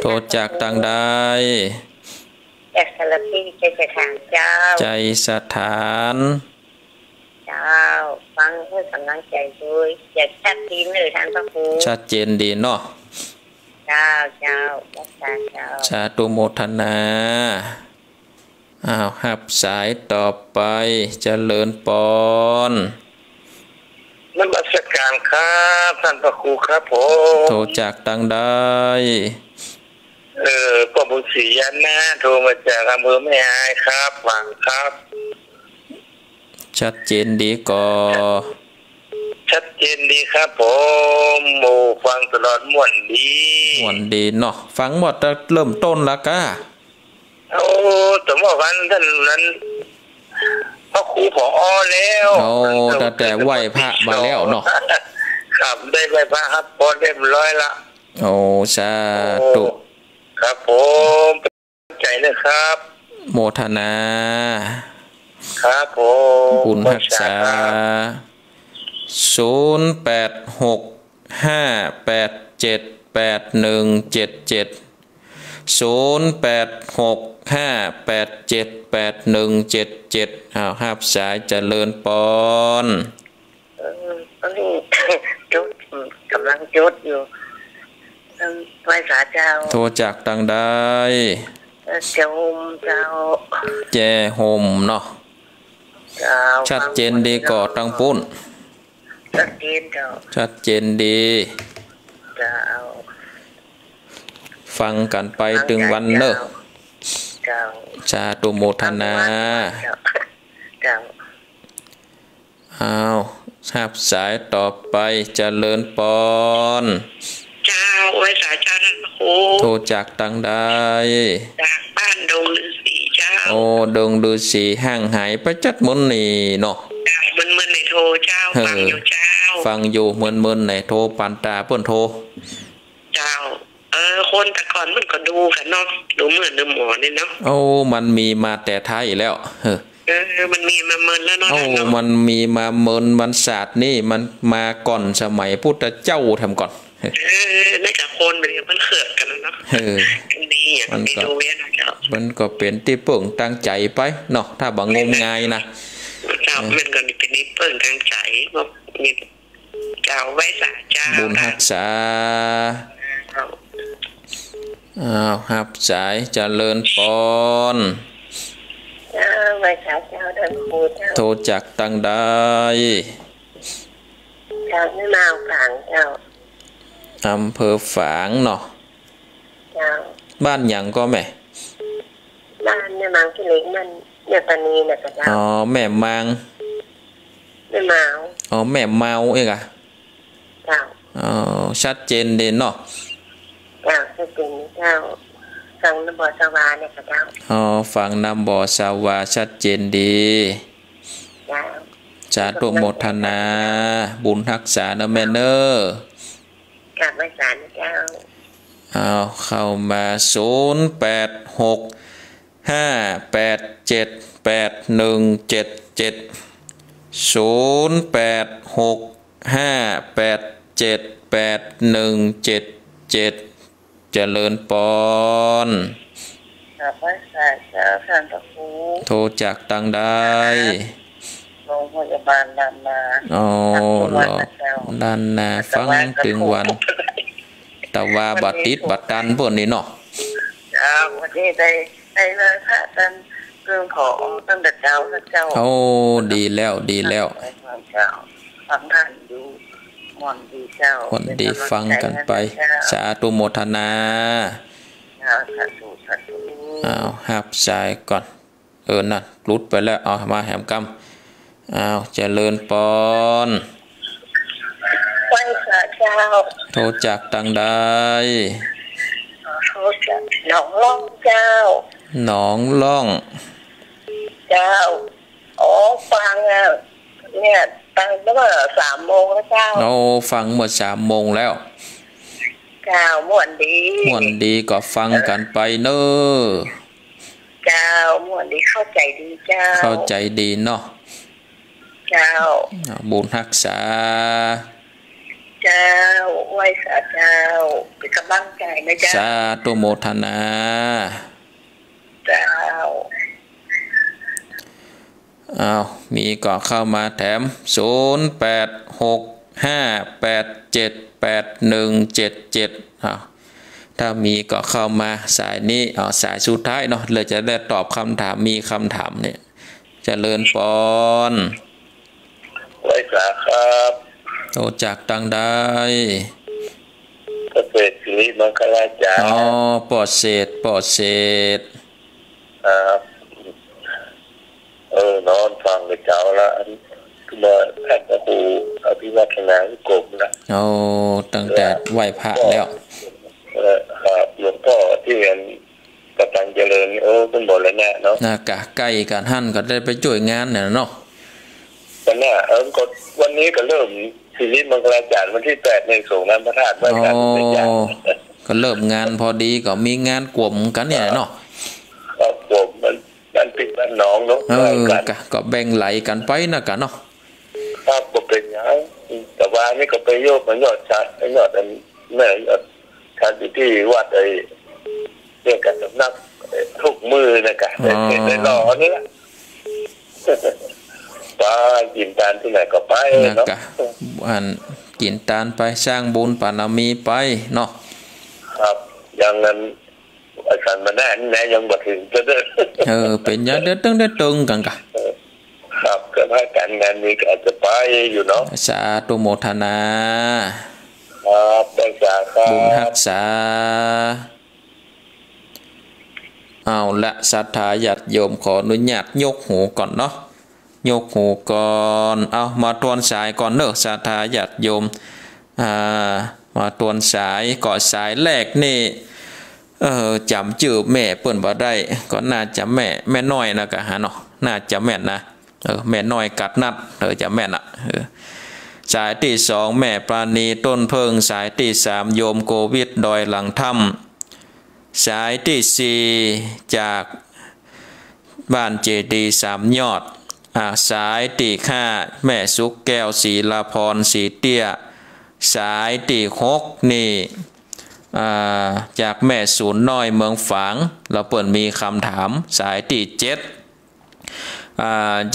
โทรจากต่างใดจากสารพีใจสถานเจ้าใจสถานเจ้าฟังเพื่อกำลังใจด้วยอยากชัดเจนเลยท่านพระครูชัดเจนดีเนาะเจ้ารักษาเจ้าสาธุโมทนาหับสายต่อไปเจริญปอนนมัสการครับท่านพระครูครับผมโทรจากต่างใดพ่อบุญศรียันนะโทรมาจากอำเภอแม่อายครับหวังครับชัดเจนดีก็ชัดเจนดีครับผมหมู่ฟังตลอดม่วนดีเนาะฟังหมดเริ่มต้นแล้วก็สมมติว่าท่านนั้นพระครูผอแล้วแต่ไหวพระมาแล้วเนาะครับได้ไหวพระครับพอเรียบร้อยละสาธุครับผมใจนะครับโมทนาครับผมบุญรักษา0865878177หับสายเจริญปอนจุดกำลังจุดอยู่ไหว้สาเจ้าโทรจากต่างใดเจ้าแจห่มเนาะชัดเจนดีก่อตั้งปุ้นชัดเจนเจ้าชัดเจนดีฟังกันไปถึงวันเนอะสาธุโมทนาหับสายต่อไปเจริญปอนเจ้าไว้สาเจ้าท่านพระครูโทรจากต่างใดจากบ้านดงฤาษีเจ้าดงฤาษีห่างหายไปจัดมึนนี่เนาะมึนในโทรเจ้าฟังอยู่เจ้าฟังอยู่มึนในโทรปันตาเปิ้นโทรเจ้าคนแต่ก่อนมันก็ดูกันเนาะดูเหมือนดูหมอนี่เนาะมันมีมาแต่ไทยแล้วมันมีมาเมินแล้วเนาะมันมีมาเมินมันศาสตร์นี่มันมาก่อนสมัยพุทธเจ้าทำก่อนน่าจะคนเป็นมันเขิดกันแล้วเนาะดีอย่างนี้ดูเว้ยนะเจ้ามันก็เป็นที่เปิ่งตั้งใจไปเนาะถ้าบังงมงายนะเจ้ามันก็เป็นที่เปิ่งตั้งใจว่ามีเจ้าไว้สาเจ้าบุญรักษาหับสายเจริญปอนไว้สาเจ้าท่านครูเจ้าโทรจากต่างใดเจ้าไม่มาฝางเจ้าอำเภอฝางเนาะบ้านหยังก็แม่บ้านแม่มังที่เล็กมันเนี่ยตอนนี้เนี่ยเจ้าแม่มังแม่เมาแม่เมาเองอะเจ้าชัดเจนเด่นเนาะเจ้าชัดเจนเจ้าฟังน้ำบ่อสวาเนี่ยเจ้าฟังน้ำบ่อสวาชัดเจนดีสาธุโมทนาบุญรักษานะแม่เนอกราบไหว้ศาลเจ้าเข้ามา0865878177เจริญปอนกราบไหว้ศาลเจ้าท่านพระครูโทรจากต่างใดโรงพยาบาลด้านนาด้านนาฟังถึงวันแต่ว่าบัดติดบัดตันพวกนี้เนาะวันนี้ได้เลยพระท่าน เรื่องพอตั้งแต่เจ้าโอ้ดีแล้วเจ้าฟังท่านดูม่วนดีเจ้าคนดีฟังกันไปสาธุโมทนาสาธุหับสายก่อนนั่นรุดไปแล้วเอามาแหมกำเจริญปอนไหว้พระเจ้าโทรจากตังใดโทรจากหนองล่องเจ้าหนองล่องเจ้าฟังเนี่ยตั้งแต่เมื่อ3 โมงแล้วเจ้าฟังเมื่อ3 โมงแล้วเจ้าม่วนดีก็ฟังกันไปเนอะเจ้าม่วนดีเข้าใจดีเจ้าเข้าใจดีเนาะเจ้าบุญรักษาเจ้าไหว้สาเจ้าเป็นกำลังใจนะเจ้าสาธุโมทนาเจ้ามีก็เข้ามาแถม0865878177ถ้ามีก็เข้ามาสายนี้สายสุดท้ายเนาะเลยจะได้ตอบคำถามมีคำถามเนี่ยเจริญปอนไหว้สาครับโตจากตังได้เกษตรศรีมังคลาจารย์ปอดเศษครับนอนฟังกับเจ้าละคือมาแพทย์ครูอภิวัฒนาวิกรมนะตั้งแต่ไหว้พระแล้วครับหลวงพ่อที่เรียนกตัญเจริญเป็นบ่แล้วเนาะกะใกล้กันหั่นก็ได้ไปช่วยงานเนี่ยเนาะวันนี้ก็วันนี้ก็เริ่มศิริมังคลาจารย์วันที่8ในส่งน้ำพระธาตุไว้กันก็เริ่มงานพอดีก็มีงานกลุ่มกันเนี่ยเนาะครับผมมันปิดบ้านน้องเนาะก็แบ่งไหลกันไปนะกันเนาะครับก็เป็นอย่างนั้นแต่ว่านี่ก็ไปโยกมันยอดชัดยอดอันแม่ยอดชัดอยู่ที่วัดเรื่องการสำนักทุกมือนะครับได้รอนี่แหละไปกินตาลที่ไหนก็ไปเนาะกินตาลไปสร้างบุญปารมีไปเนาะครับอย่างนั้นอาจารย์มาแน่ยังบ่ถึงจะเด้อเป็นอย่างเด้อตึงกันกะครับก็ถ้าการงานนี้ก็อาจจะไปอยู่เนาะสาธุโมทนาครับได้สาครับบุญรักษาละศรัทธาญาติโยมขออนุญาตยกหูก่อนเนาะยกหูก่อนมาตวนสายก่อนเนอะศรัทธาญาติโยมมาตวนสายก่อสายแรกนี่จำชื่อแม่เปิ้นบ่ได้ก็น่าจะแม่น้อยนะกะฮะเนาะน่าจะแม่นนะแม่น้อยกัดนัดจะแม่นอ่ะสายที่2แม่ปราณีต้นเพิงสายที่3โยมโควิดดอยหลังถ้ำสายที่4จากบ้านเจดี3 ยอดสายที่5แม่สุกแก้วศรีลาพรศรีเตี้ยสายที่6นี่จากแม่ศูนย์น้อยเมืองฝางเราเปิดมีคำถามสายที่7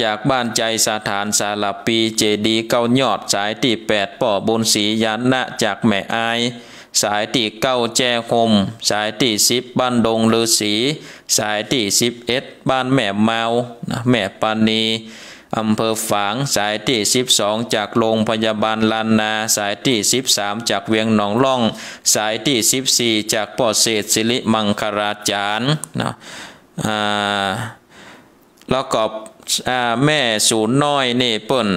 จากบ้านใจสถานสารปีเจดี9 ยอดสายที่8ป่อบุญศรียานะจากแม่อายสายที่9แจ้คมสายที่10บ้านดงฤาษีสายที่11บ้านแม่เมาแม่ปานีอำเภอฝางสายที่12จากโรงพยาบาลลานนาสายที่13จากเวียงหนองล่องสายที่14จากปอเศษศิริมังคลาจารย์นะแล้วก็แม่ศูนย์น้อยนี่เปิ้น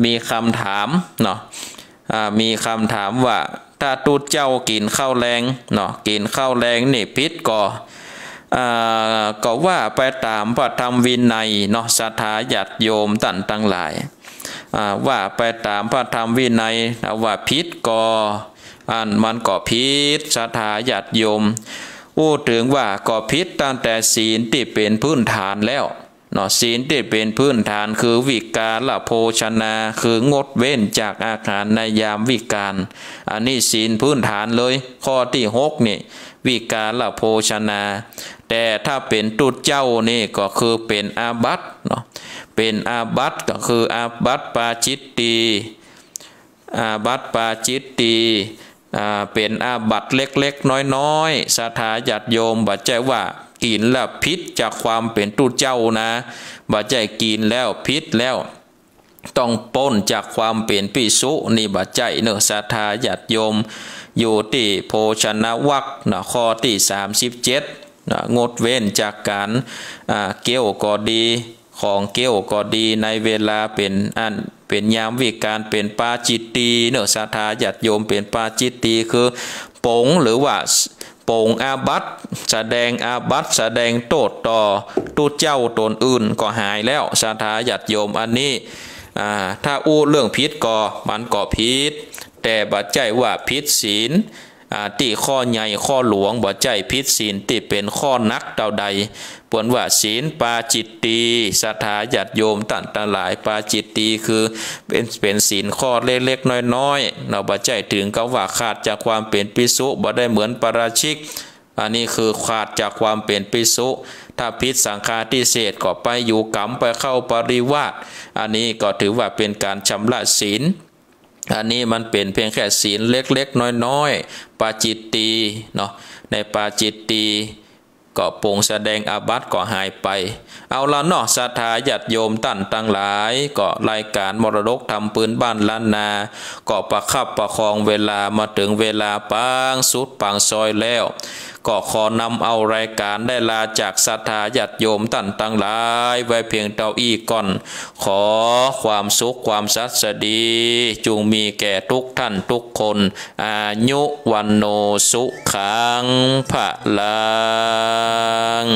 มีคำถามเนาะมีคำถามว่าถ้าตูเจ้ากินข้าวแรงเนาะกินข้าวแรงนี่พิษก็ว่าไปตามพระธรรมวินัยเนาะศรัทธาญาติโยมท่านทั้งหลายว่าไปตามพระธรรมวินัยว่าพิษมันก็พิษศรัทธาญาติโยมพูดถึงว่าก็พิษตั้งแต่ศีลที่เป็นพื้นฐานแล้วเนาะศีลที่เป็นพื้นฐานคือวิกาลโภชนาคืองดเว้นจากอาหารในยามวิกาลอันนี้ศีลพื้นฐานเลยข้อที่6นี่วิกาลโภชนาแต่ถ้าเป็นตุเจ้านี่ก็คือเป็นอาบัติเนาะเป็นอาบัติก็คืออาบัติปาจิตตีอาบัติปาจิตตีเป็นอาบัติเล็กๆน้อยๆศรัทธาญาติโยมบัดใจว่า กินแล้วพิษจากความเป็นตุเจ้านะบ่ใจกินแล้วพิษแล้วต้องป้นจากความเป็นปิสุนี่บ่ใจเนอะศรัทธาญาติโยมอยู่ที่โภชนวรรคข้อที่37งดเว้นจากการเกี่ยวก็ดีของเกี่ยวก็ดีในเวลาเป็นยามวิการเป็นปาจิตตีเนอะศรัทธาญาติโยมเป็นปาจิตตีคือปงหรือว่าปงอาบัตแสดงอาบัตแสดงโทษต่อตุเจ้าตนอื่นก็หายแล้วศรัทธาญาติโยมอันนี้ถ้าอู้เรื่องพิษก็มันก็พิษแต่บัดใจว่าพิษศีลที่ข้อใหญ่ข้อหลวงบ่ใจพิษศีลที่เป็นข้อนักเต่าใดปวนว่าศีลปาจิตตีศรัทธาญาติโยมตั้งแต่หลายปาจิตตีคือเป็นศีลข้อเล็กๆน้อยๆเราบ่ใจถึงกับว่าขาดจากความเป็นภิกษุบ่ได้เหมือนปาราชิกอันนี้คือขาดจากความเป็นภิกษุถ้าพิษสังฆาทิเศษก็ไปอยู่กรรมไปเข้าปริวาสอันนี้ก็ถือว่าเป็นการชำระศีลอันนี้มันเป็นเพียงแค่ศีลเล็กๆน้อยๆปาจิตตีเนาะในปาจิตตีก็ปงแสดงอาบัติก็หายไปเอาละเนาะศรัทธาญาติโยมตั้นตั้งหลายก็รายการมรดกทำปืนบ้านล้านนาก็ประคับประคองเวลามาถึงเวลาปางสุดปางซอยแล้วก็ขอนำเอารายการได้ลาจากศรัทธาญาติโยมตั้นตั้งหลายไว้เพียงเท่าอีก่อนขอความสุขความสัสดีจงมีแก่ทุกท่านทุกคนอายุวันโนสุขังพลัง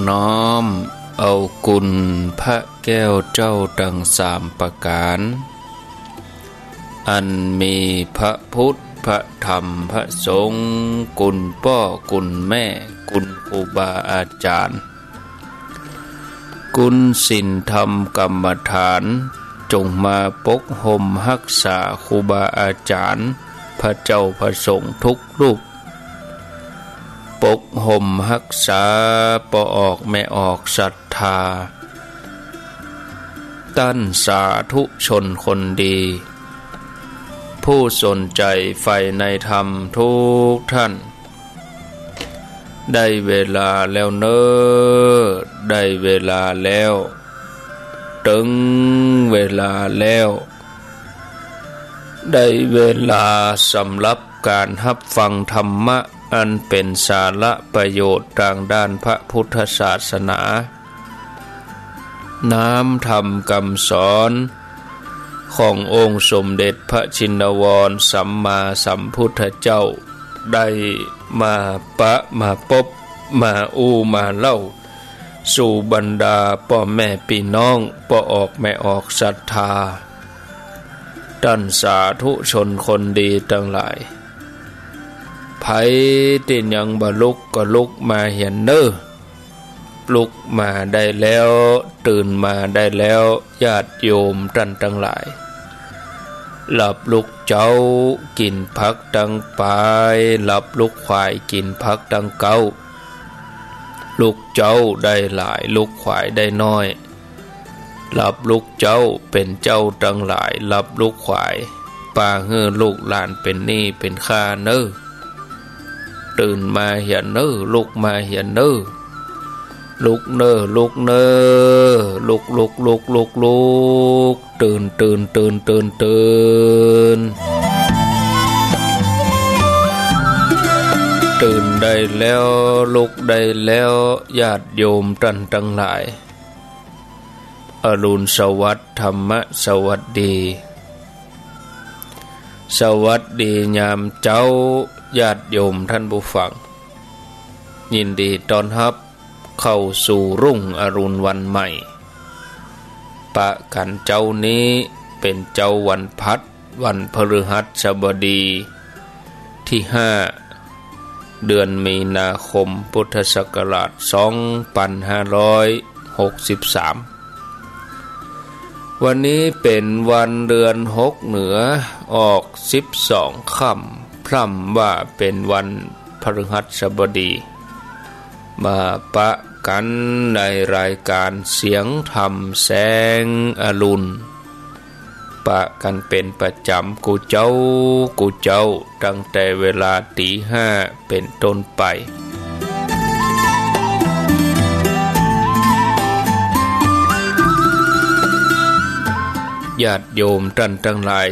น้อมเอากุลพระแก้วเจ้าดังสามประการอันมีพระพุทธพระธรรมพระสงฆ์กุลพ่อกุลแม่กุลครูบาอาจารย์กุลศีลธรรมกรรมฐานจงมาปกห่มรักษาครูบาอาจารย์พระเจ้าพระสงฆ์ทุกรูปปกห่มรักษาปอออกไม่ออกศรัทธาตั้นสาธุชนคนดีผู้สนใจใฝ่ในธรรมทุกท่านได้เวลาแล้วเนอได้เวลาแล้วถึงเวลาแล้วได้เวลาสำหรับการรับฟังธรรมะอันเป็นสาระประโยชน์ทางด้านพระพุทธศาสนาน้ำธรรมคำสอนขององค์สมเด็จพระชินวรสัมมาสัมพุทธเจ้าได้มามาพบมามาเล่าสู่บรรดาพ่อแม่พี่น้องพ่อออกแม่ออกศรัทธาท่านสาธุชนคนดีทั้งหลายไผที่ยังบ่ลุกก็ลุกมาเห็นเด้อลุกมาได้แล้วตื่นมาได้แล้วญาติโยมท่านทั้งหลายหลับลุกเจ้ากินผักดังปลายหลับลุกควายกินผักดังเก้าลุกเจ้าได้หลายลุกควายได้น้อยหลับลุกเจ้าเป็นเจ้าทั้งหลายหลับลุกควายป่าเฮือลูกหลานเป็นหนี้เป็นค่าเน้อตื่นมาเห็นเน้อลุกมาเห็นเน้อลุกเน้อลุกเน้อลุกตื่นตื่นได้แล้วลุกได้แล้วญาติโยมท่านทั้งหลายอรุณสวัสดิ์ธรรมะสวัสดีสวัสดียามเจ้าญาติโยมท่านผู้ฟังยินดีต้อนรับเข้าสู่รุ่งอรุณวันใหม่ปะกันเจ้านี้เป็นเจ้าวันพัดวันพฤหัสบดีที่5เดือนมีนาคมพุทธศักราช2563วันนี้เป็นวันเดือน6เหนือออก12ค่ำพร่ำว่าเป็นวันพฤหัสบดีมาปะกันในรายการเสียงธรรมแสงอรุณปะกันเป็นประจำกูเจ้าตั้งแต่เวลาตี 5เป็นต้นไปญาติโยมท่านทั้งหลาย